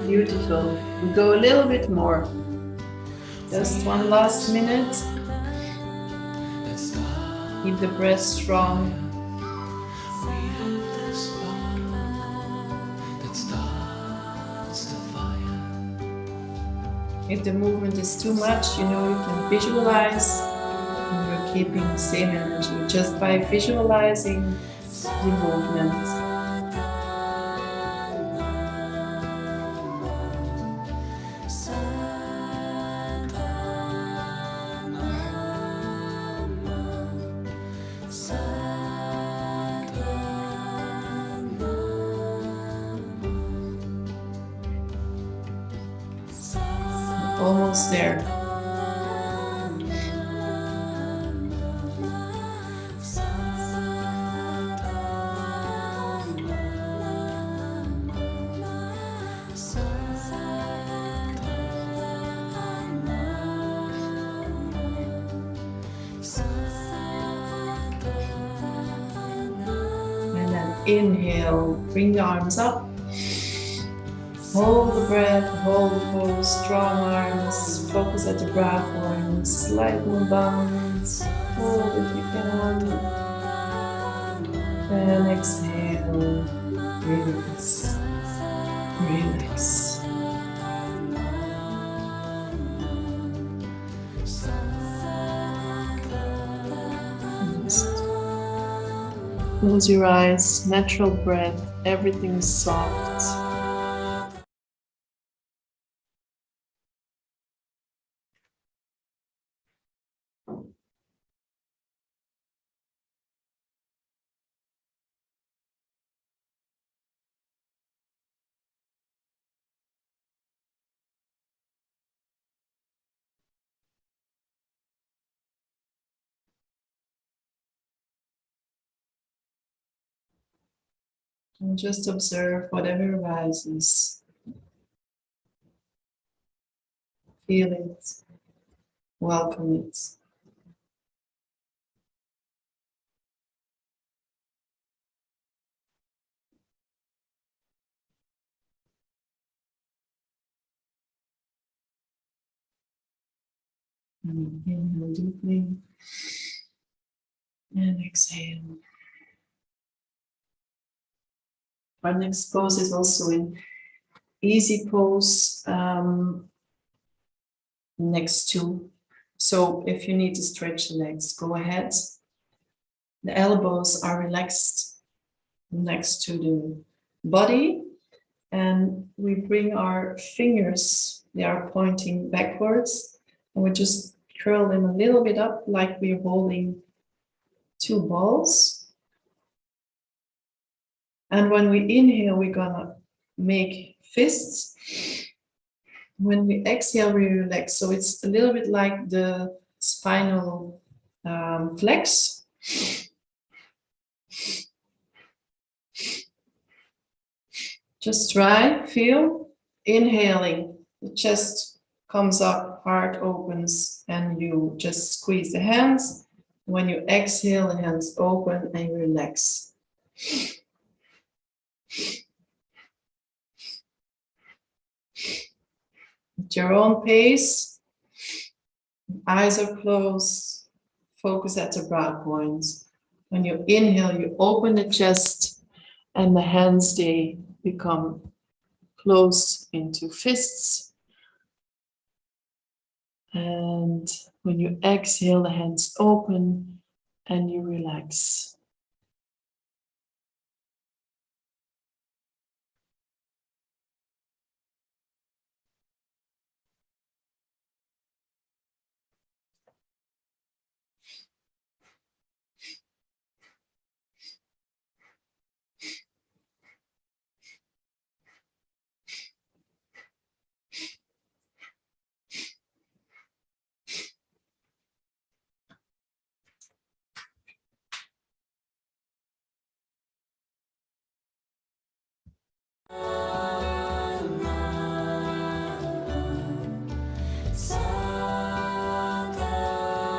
Beautiful. We go a little bit more. Just one last minute. Keep the breath strong. If the movement is too much, you know, you can visualize and you're keeping the same energy just by visualizing the movement. Almost there. And then inhale, bring the arms up. Hold the breath, hold the pose, strong arms, focus at the brow bone, slight move down, hold if you can, and exhale, release, relax. Close your eyes, natural breath, everything is soft. And just observe whatever arises. Feel it, welcome it. And inhale deeply and exhale. Our next pose is also in easy pose next to. So if you need to stretch the legs, go ahead. The elbows are relaxed next to the body, and we bring our fingers, they are pointing backwards, and we just curl them a little bit up like we're holding two balls. And when we inhale, we're gonna make fists. When we exhale, we relax. So it's a little bit like the spinal flex. Just try, feel, inhaling, the chest comes up, heart opens, and you just squeeze the hands. When you exhale, the hands open and you relax. At your own pace, eyes are closed, focus at the brow point. When you inhale, you open the chest and the hands, they become closed into fists. And when you exhale, the hands open and you relax.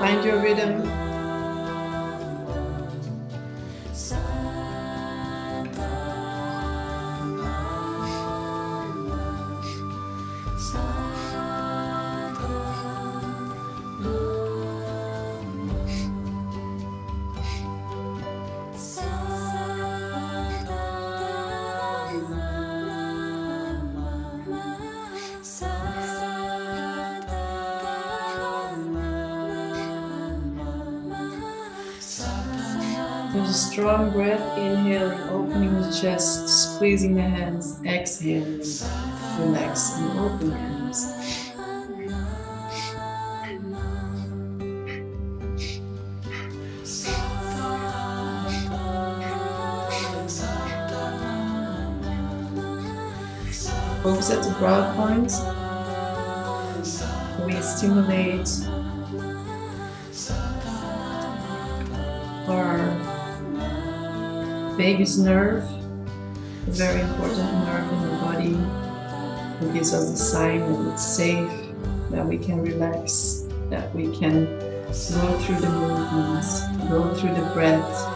Find your rhythm. There's a strong breath, inhaling, opening the chest, squeezing the hands, exhaling, relax and open the hands. Focus at the brow point. We stimulate our vagus nerve, a very important nerve in the body, who gives us a sign that it's safe, that we can relax, that we can go through the movements, go through the breath.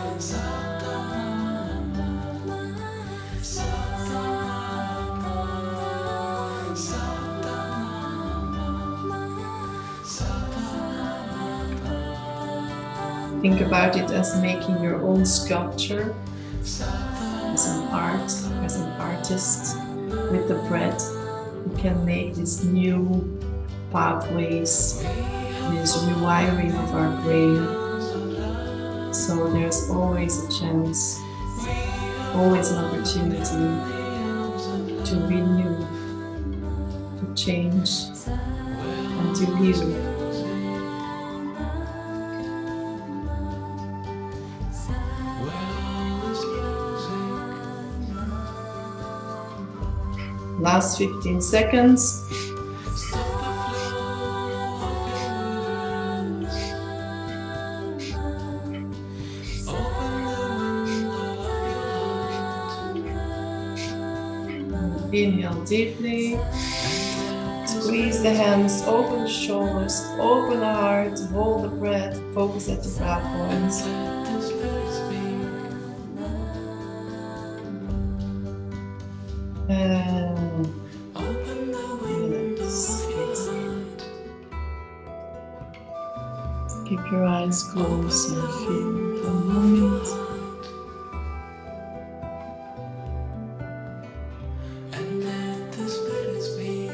Think about it as making your own sculpture, as an art, as an artist. With the breath, you can make these new pathways, this rewiring of our brain. So there's always a chance, always an opportunity to renew, to change, and to heal. Last 15 seconds. Inhale deeply. Squeeze the hands, open the shoulders, open the heart, hold the breath, focus at the brow points. Keep your eyes closed and feel for a moment. And let the Spirit speak.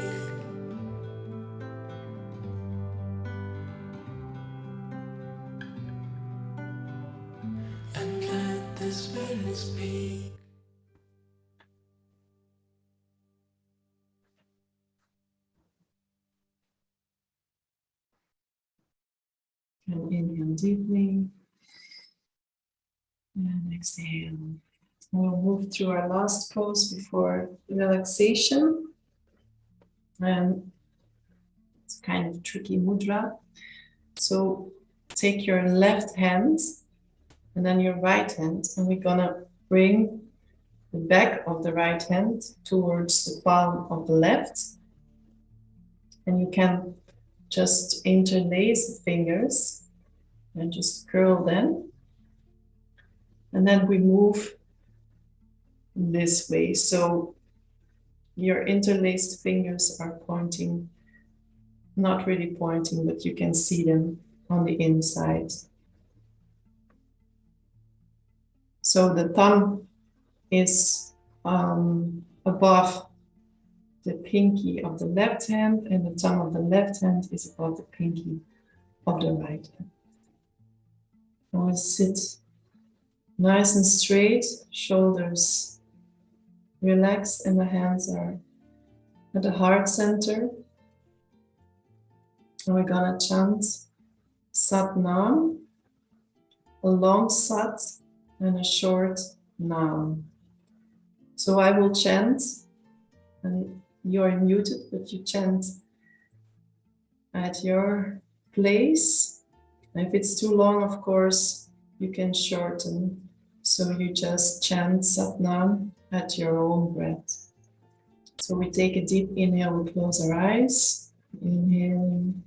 And let the Spirit speak. And inhale deeply. And exhale. We'll move to our last pose before relaxation. And it's kind of tricky mudra. So take your left hand and then your right hand, and we're gonna bring the back of the right hand towards the palm of the left. And you can just interlace the fingers and just curl them. And then we move this way. So your interlaced fingers are pointing, not really pointing, but you can see them on the inside. So the thumb is above the pinky of the left hand, and the thumb of the left hand is above the pinky of the right hand. Now I sit nice and straight, shoulders relaxed, and the hands are at the heart center. And we're gonna chant Sat Nam, a long Sat and a short Nam. So I will chant, and you're muted, but you chant at your place. And if it's too long, of course, you can shorten. So you just chant Sat Nam at your own breath. So we take a deep inhale, we close our eyes. Inhaling.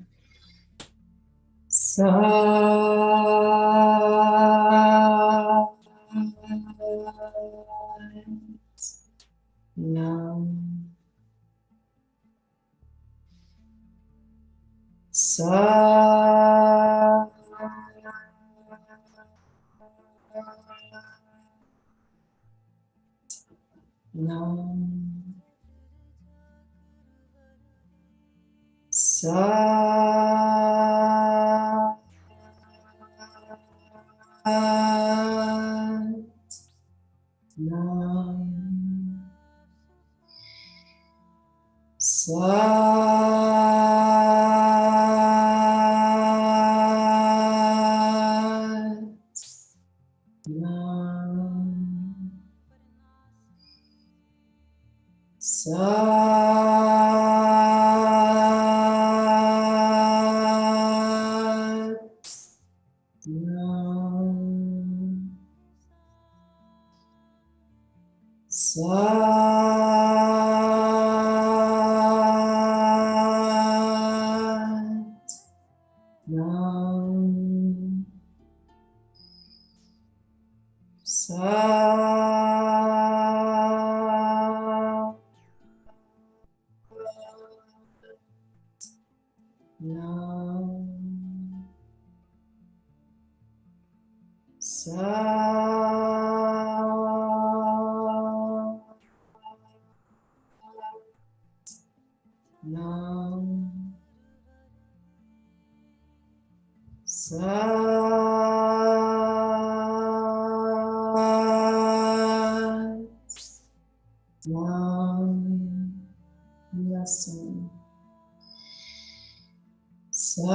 Sat Nam. Sat Nam. Sat Nam. Sat Nam. Sat Nam. Sat Nam. Sat Nam. Sat Nam. Sat Nam. Listen. Sat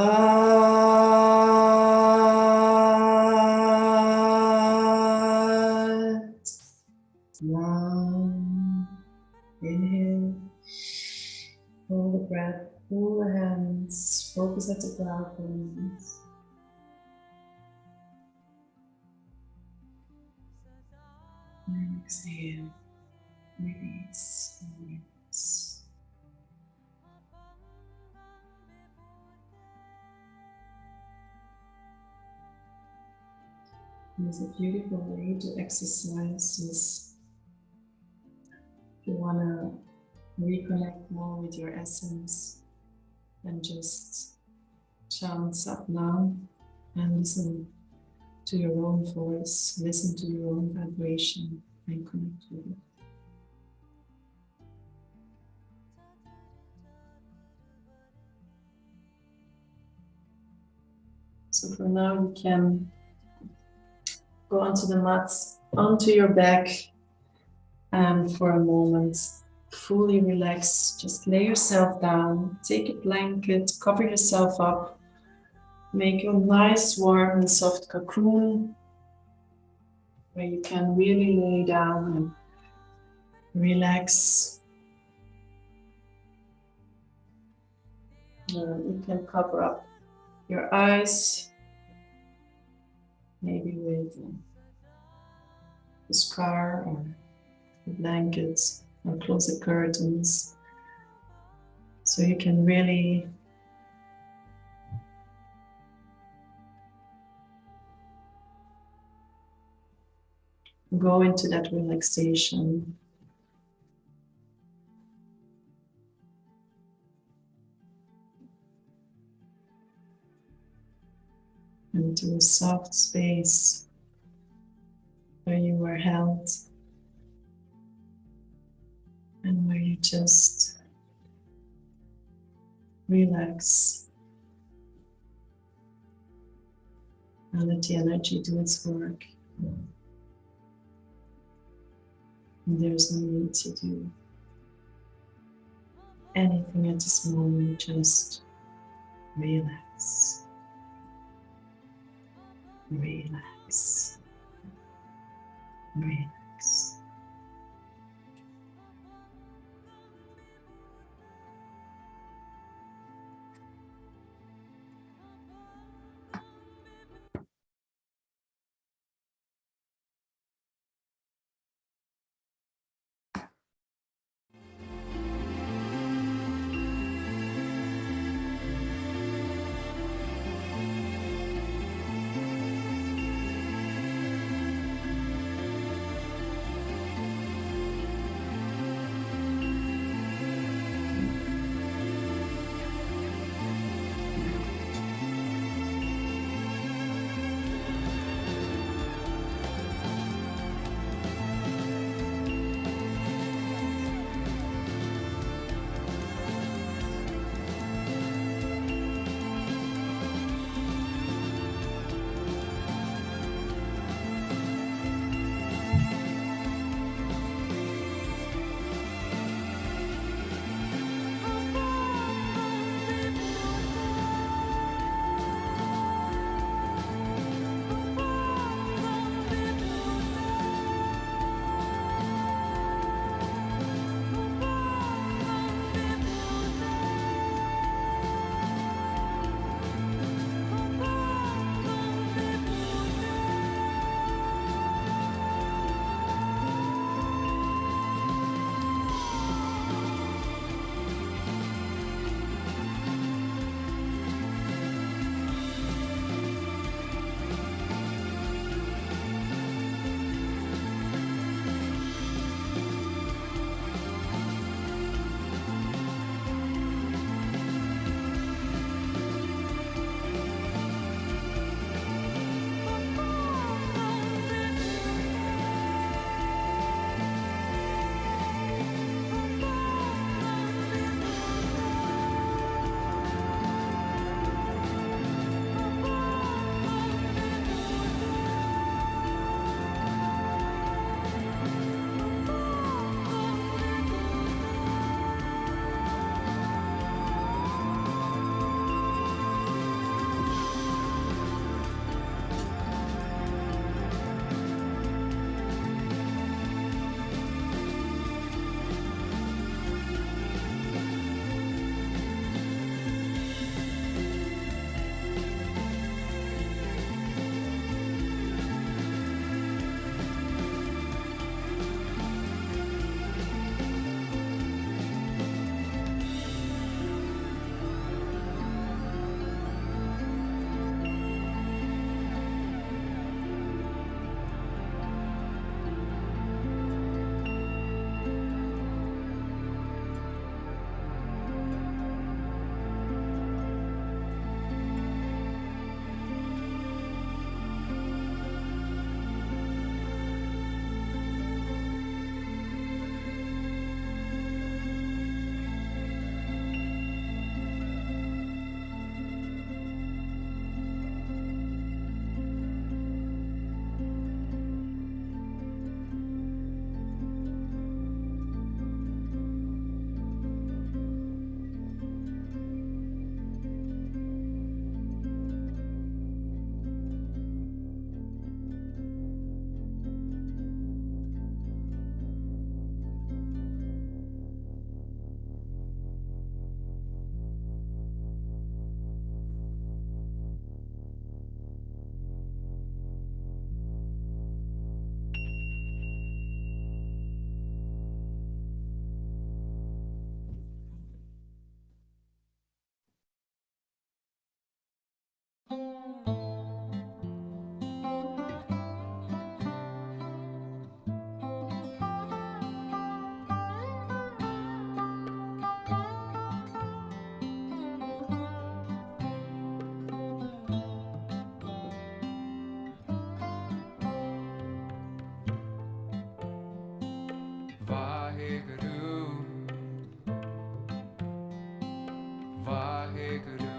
Nam. Inhale. Hold the breath, pull the hands, focus at the brow bones. And exhale. Release. Release. It's a beautiful way to exercise this. If you want to reconnect more with your essence, and just chant Sat Nam and listen to your own voice, listen to your own vibration and connect with it. So for now you can go onto the mat, onto your back, and for a moment fully relax. Just lay yourself down, take a blanket, cover yourself up, make a nice warm and soft cocoon where you can really lay down and relax. You can cover up your eyes, maybe with a scarf or the blankets or close the curtains. So you can really go into that relaxation. Into a soft space where you were held and where you just relax and let the energy do its work. And there's no need to do anything at this moment, just relax, relax, relax. Vaheguru, Vaheguru,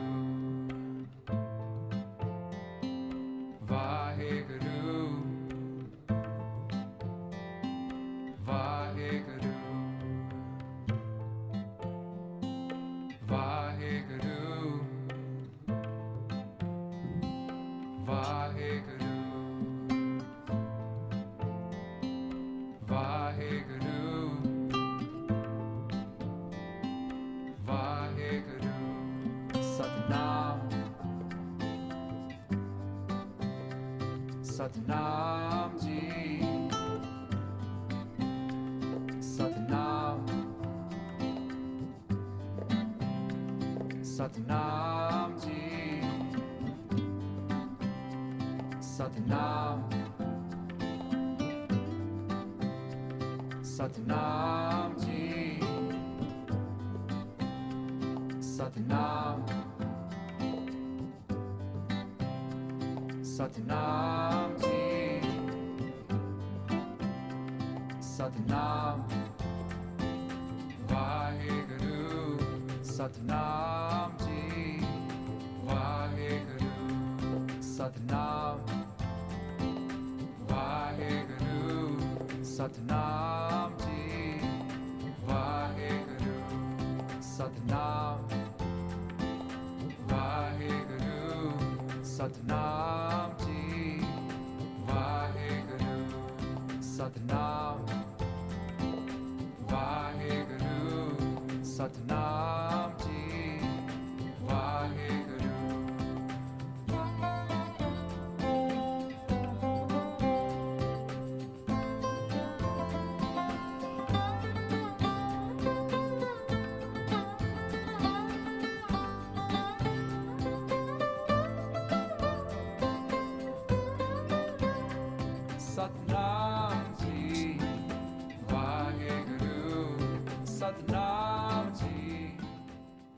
Vaheguru, Vaheguru, Vaheguru, Vaheguru, Vaheguru, Vaheguru, Satnam, Satnam Ji, Satnam, Satnam Ji, Satnam, Satnam Ji, Satnam, Satnam Ji, Satnam, Vaheguru, Satnam Ji, Vaheguru, Satnam, Vaheguru, Satnam Ji, Vaheguru, Satnam, Vaheguru, Satnam Ji, Vaheguru, Satnam, Vaheguru, Satnam Ji, Vaheguru. Satnam Ji, Vaheguru, Satnam Ji,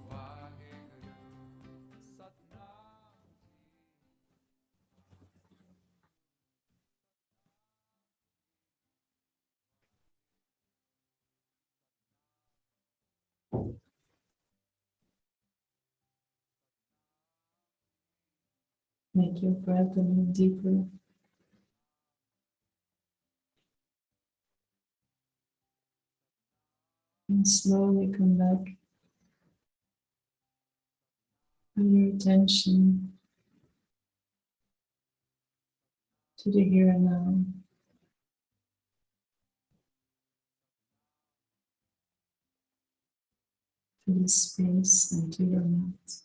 Vaheguru, Satnam. Make your breath a little deeper. And slowly come back. Bring your attention to the here and now. To the space and to your mat.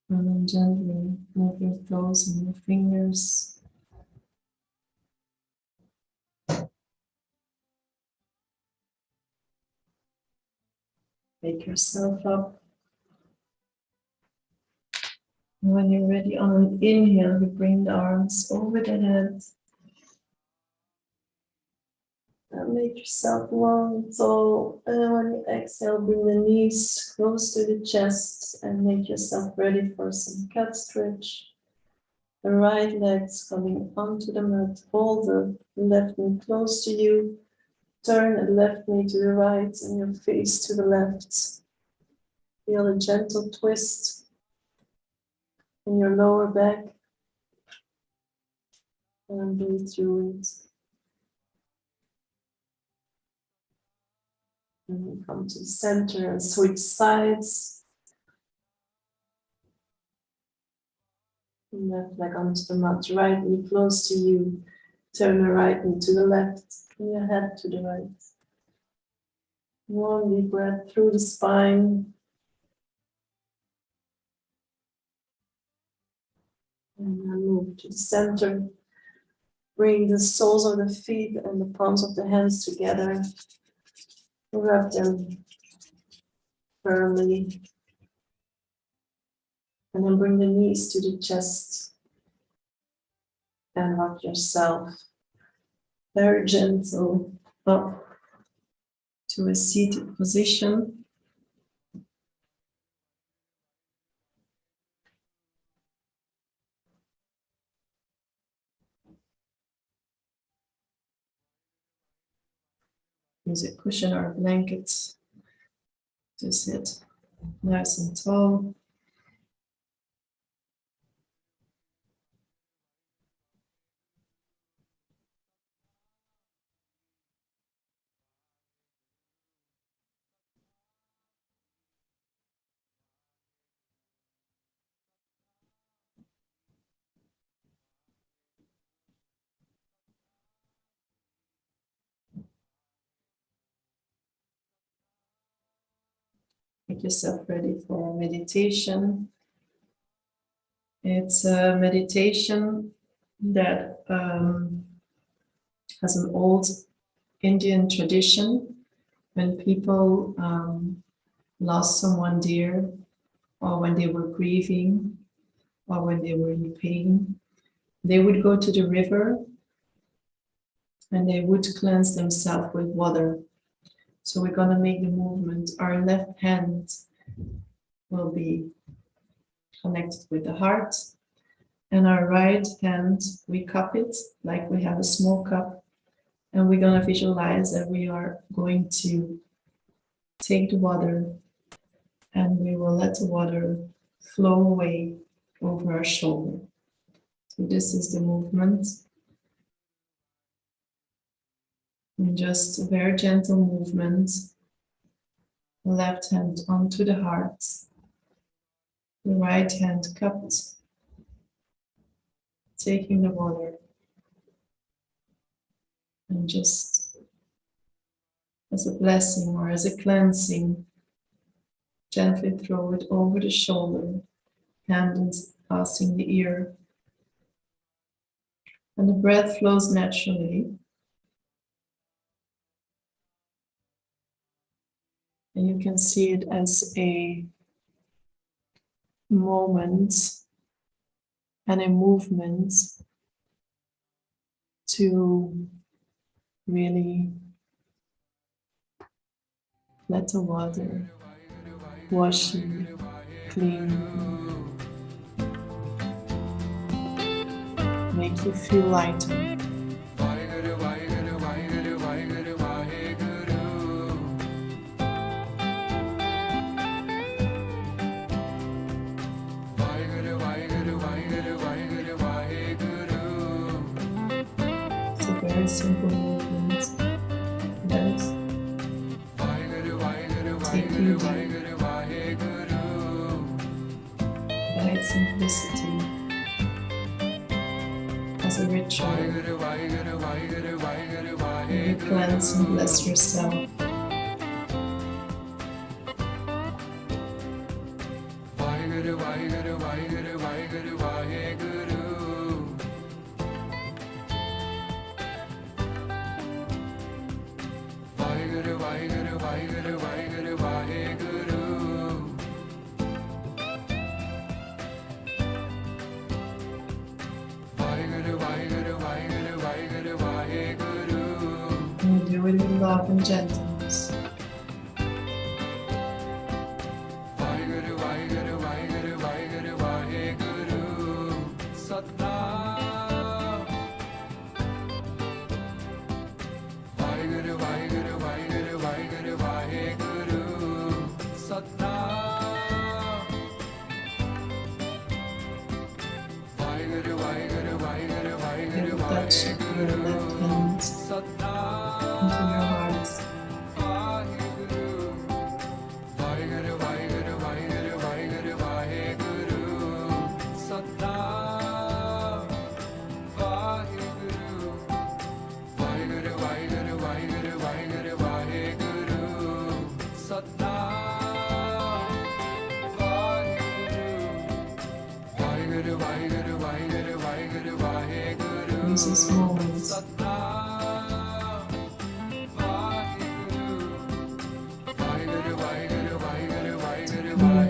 And then gently move your toes and your fingers. Wake yourself up. And when you're ready, on an inhale, you bring the arms over the head. And make yourself long and tall. And when you exhale, bring the knees close to the chest and make yourself ready for some cat stretch. The right leg's coming onto the mat. Hold the left knee close to you. Turn the left knee to the right and your face to the left. Feel a gentle twist in your lower back. And breathe through it. And we come to the center and switch sides. Left leg onto the mat, right knee close to you. Turn the right knee to the left and your head to the right. One deep breath through the spine. And then move to the center. Bring the soles of the feet and the palms of the hands together. Rub them firmly. And then bring the knees to the chest. And rock yourself very gentle up to a seated position. Use a cushion or a blanket to sit nice and tall. Make yourself ready for meditation. It's a meditation that has an old Indian tradition. When people lost someone dear, or when they were grieving, or when they were in pain, they would go to the river and they would cleanse themselves with water. So we're going to make the movement. Our left hand will be connected with the heart, and our right hand, we cup it like we have a small cup, and we're going to visualize that we are going to take the water and we will let the water flow away over our shoulder. So this is the movement. And just a very gentle movement. The left hand onto the heart. The right hand cupped. Taking the water. And just as a blessing or as a cleansing, gently throw it over the shoulder, hand passing the ear. And the breath flows naturally. And you can see it as a moment and a movement to really let the water wash you, clean you, make you feel lighter. It's a very simple movement that takes you by its simplicity as a ritual. You cleanse and bless yourself. And you do it with love and gentleness. Give a touch of your left hand into your heart. Use this moment to clean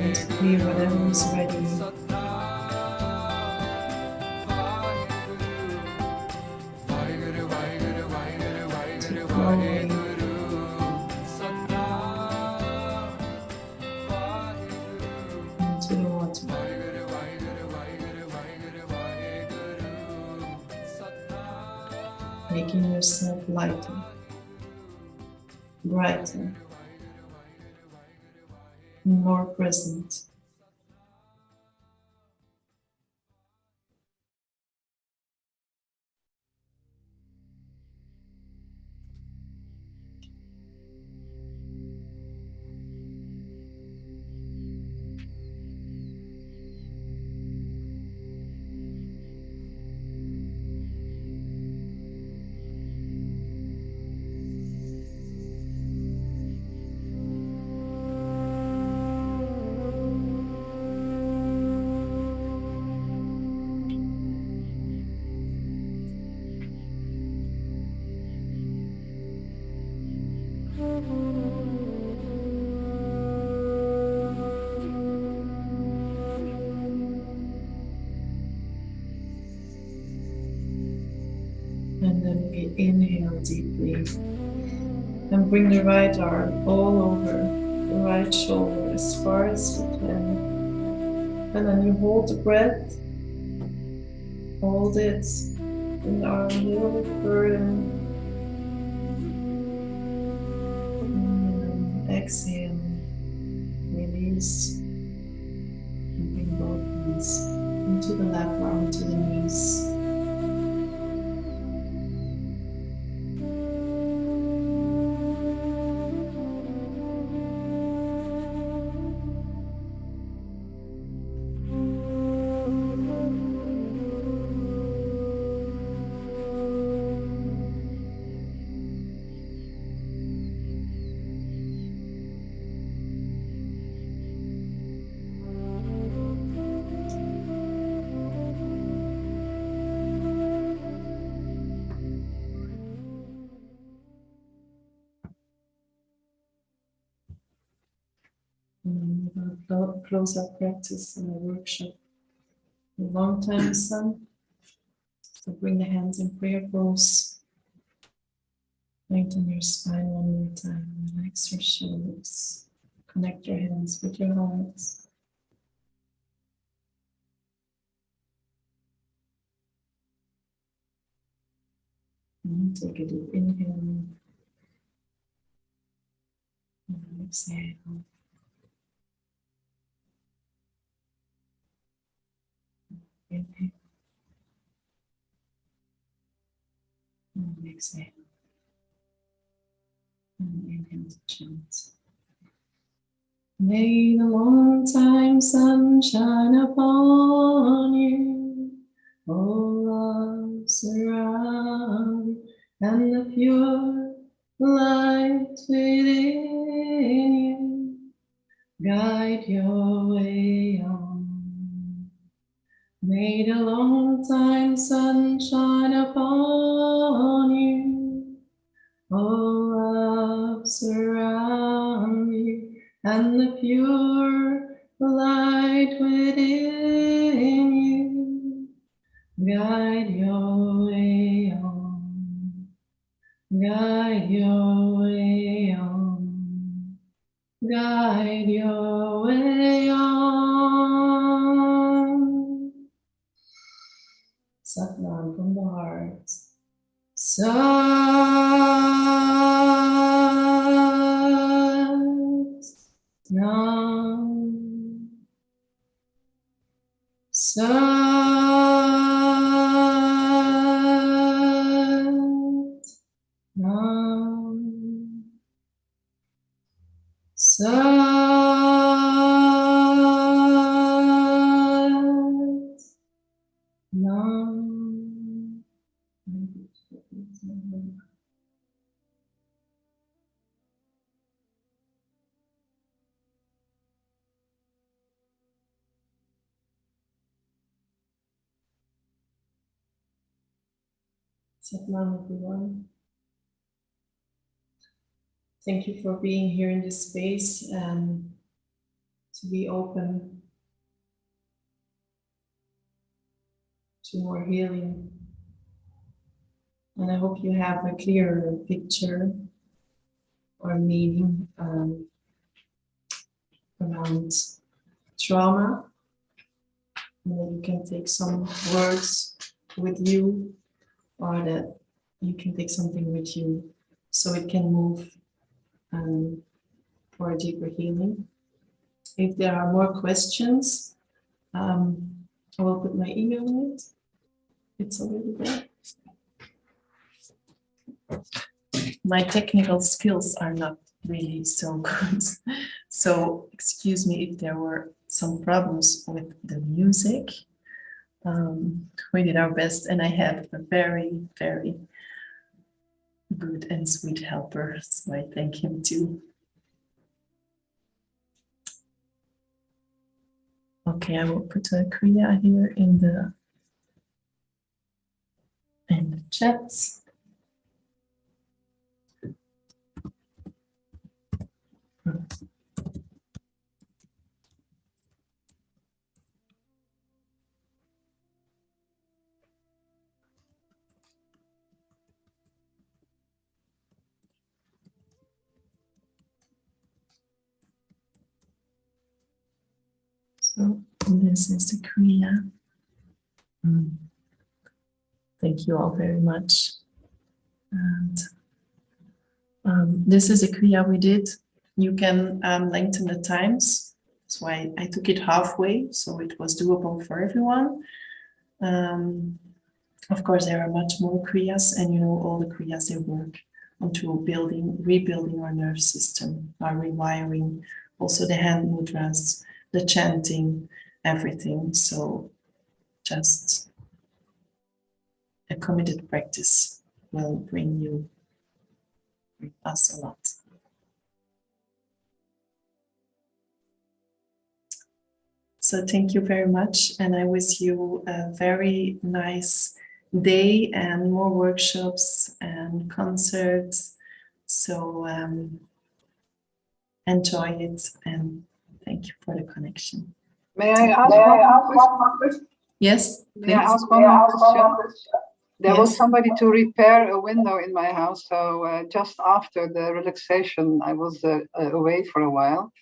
and to clear whatever is ready. To flow away. Into the water. Making yourself lighter. brighter, more present. And then we inhale deeply and bring the right arm all over the right shoulder as far as you can. And then you hold the breath, hold it, bring the arm a little bit further. And then exhale, release, and bring both knees into the left arm, to the knees. And we're going to close our practice in a workshop a long time, son. So bring the hands in prayer pose. Lengthen your spine one more time. Relax your shoulders. Connect your hands with your hearts. And take a deep inhale. And exhale. Inhale. And exhale. And inhale to chant. May the long time sun shine upon you, all love surround you, and the pure light within you guide your way on. May the long time sun shine upon you, all love surround you, and the pure light within you guide your way on, guide your way on, guide your way on. Satnam from the heart. Nam, Sat, Nam, Sat, Nam. Satnam, everyone. Thank you for being here in this space and to be open to more healing. And I hope you have a clearer picture or meaning around trauma. And then you can take some words with you, or that you can take something with you so it can move for deeper healing. If there are more questions, I will put my email in it. It's already there. My technical skills are not really so good. So excuse me if there were some problems with the music. We did our best, and I had a very, very good and sweet helper, so I thank him too. Okay, I will put a Kriya here in the chat. So this is the Kriya. Thank you all very much. And this is a Kriya we did. You can lengthen the times. That's why I took it halfway, so it was doable for everyone. Of course, there are much more Kriyas, and you know all the Kriyas, they work onto rebuilding our nerve system, our rewiring, also the hand mudras, the chanting, everything. So just a committed practice will bring us a lot. So thank you very much, and I wish you a very nice day and more workshops and concerts. So enjoy it, and thank you for the connection. May I ask one question? Yes, May I please. ask one more question? There was Yes. somebody to repair a window in my house, so just after the relaxation, I was away for a while.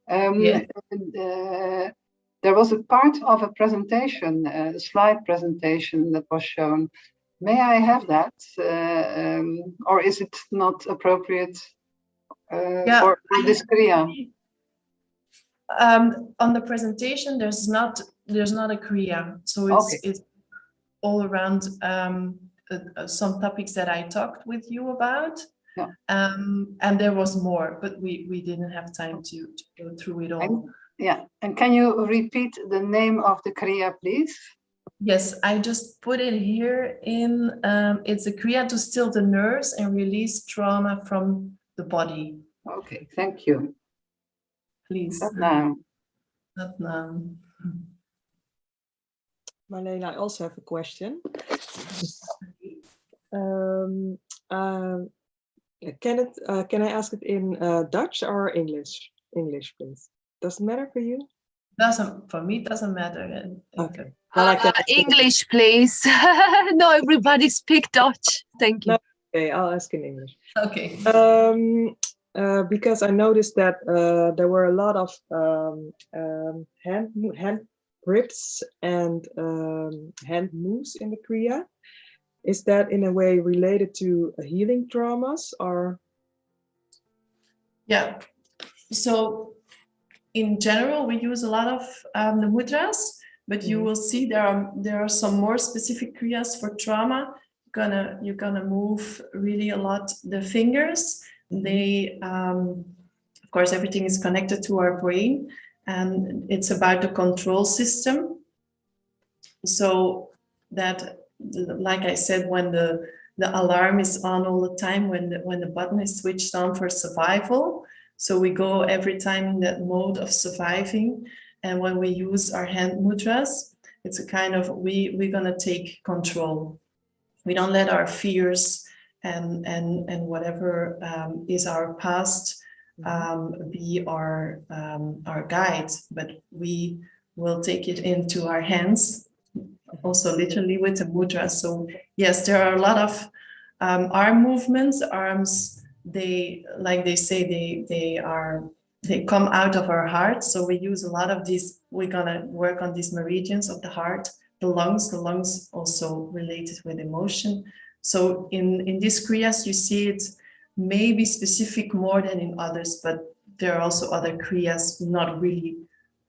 Yeah. There was a part of a presentation, a slide presentation that was shown. May I have that, or is it not appropriate for this Kriya? On the presentation, there's not a Kriya, so it's all around some topics that I talked with you about. Yeah. And there was more, but we didn't have time to go through it all. And can you repeat the name of the Kriya, please? Yes, I just put it here in, it's a Kriya to still the nerves and release trauma from the body. Okay, thank you. Please. Not now. Not now. Marlene, I also have a question. Can I ask it in Dutch or English? English, please. Doesn't matter for you? For me, it doesn't matter. Okay. Well, English, please. No, everybody speak Dutch. Thank you. No, okay, I'll ask in English. Okay. Because I noticed that there were a lot of hand grips and hand moves in the Kriya. Is that in a way related to healing traumas, or? Yeah. So in general, we use a lot of the mudras, but you will see there are some more specific kriyas for trauma. You're gonna move really a lot the fingers. They, of course, everything is connected to our brain, and it's about the control system. So that, like I said, when the alarm is on all the time, when the button is switched on for survival, so we go every time in that mode of surviving. And when we use our hand mudras, it's a kind of, we're gonna take control. We don't let our fears and whatever is our past be our guide, but we will take it into our hands, also literally with the mudra. So yes, there are a lot of arm movements. Arms, they come out of our heart. So we use a lot of these. We're gonna work on these meridians of the heart. The lungs also related with emotion. So in these kriyas, you see it maybe specific more than in others, but there are also other kriyas not really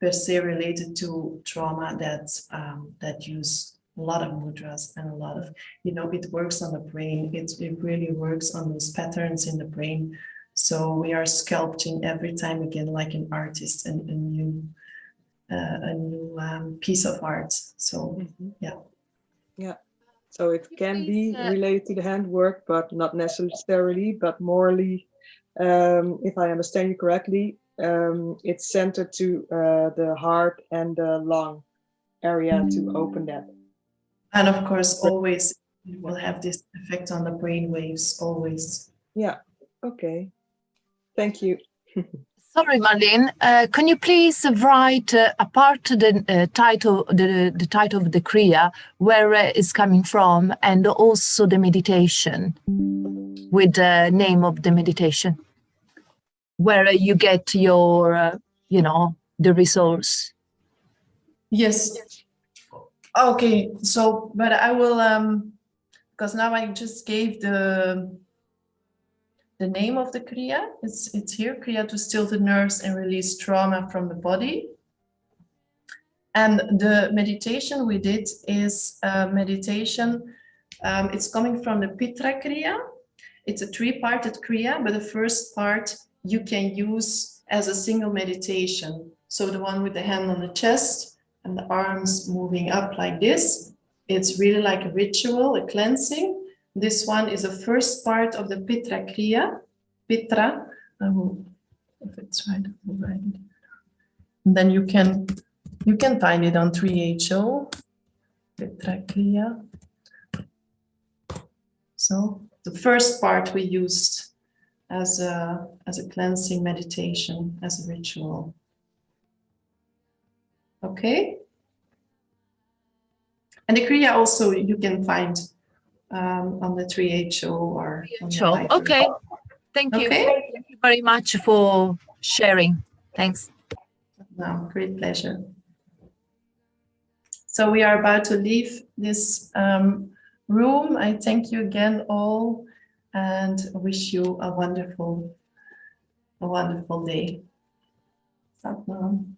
per se related to trauma that use a lot of mudras and a lot of, it works on the brain. It really works on those patterns in the brain. So we are sculpting every time again, like an artist, and a new piece of art. So Yeah. So it can be related to the handwork, but not necessarily, but morely, if I understand you correctly, it's centered to the heart and the lung area to open that. And of course, always it will have this effect on the brain waves, always. Yeah, okay. Thank you. Sorry, Marlene. Can you please write apart the title, the title of the kriya, where it's coming from, and also the meditation with the name of the meditation, where you get your, the resource. Yes. Okay. So, but I will, because now I just gave the name of the kriya. It's here, kriya to still the nerves and release trauma from the body. And the meditation we did is meditation. It's coming from the Pitra kriya. It's a 3-parted kriya, but the first part you can use as a single meditation. So the one with the hand on the chest and the arms moving up like this, it's really like a ritual, a cleansing. This one is the first part of the Pitra kriya. Pitra, if it's right, I'll write it. And then you can find it on 3HO, Pitra kriya. So the first part we used as a cleansing meditation, as a ritual. Okay. And the kriya also you can find on the 3HO or on the library. Okay. Thank you. Okay. Thank you very much for sharing. Thanks. No, great pleasure. So we are about to leave this room. I thank you again all and wish you a wonderful day. Satnam.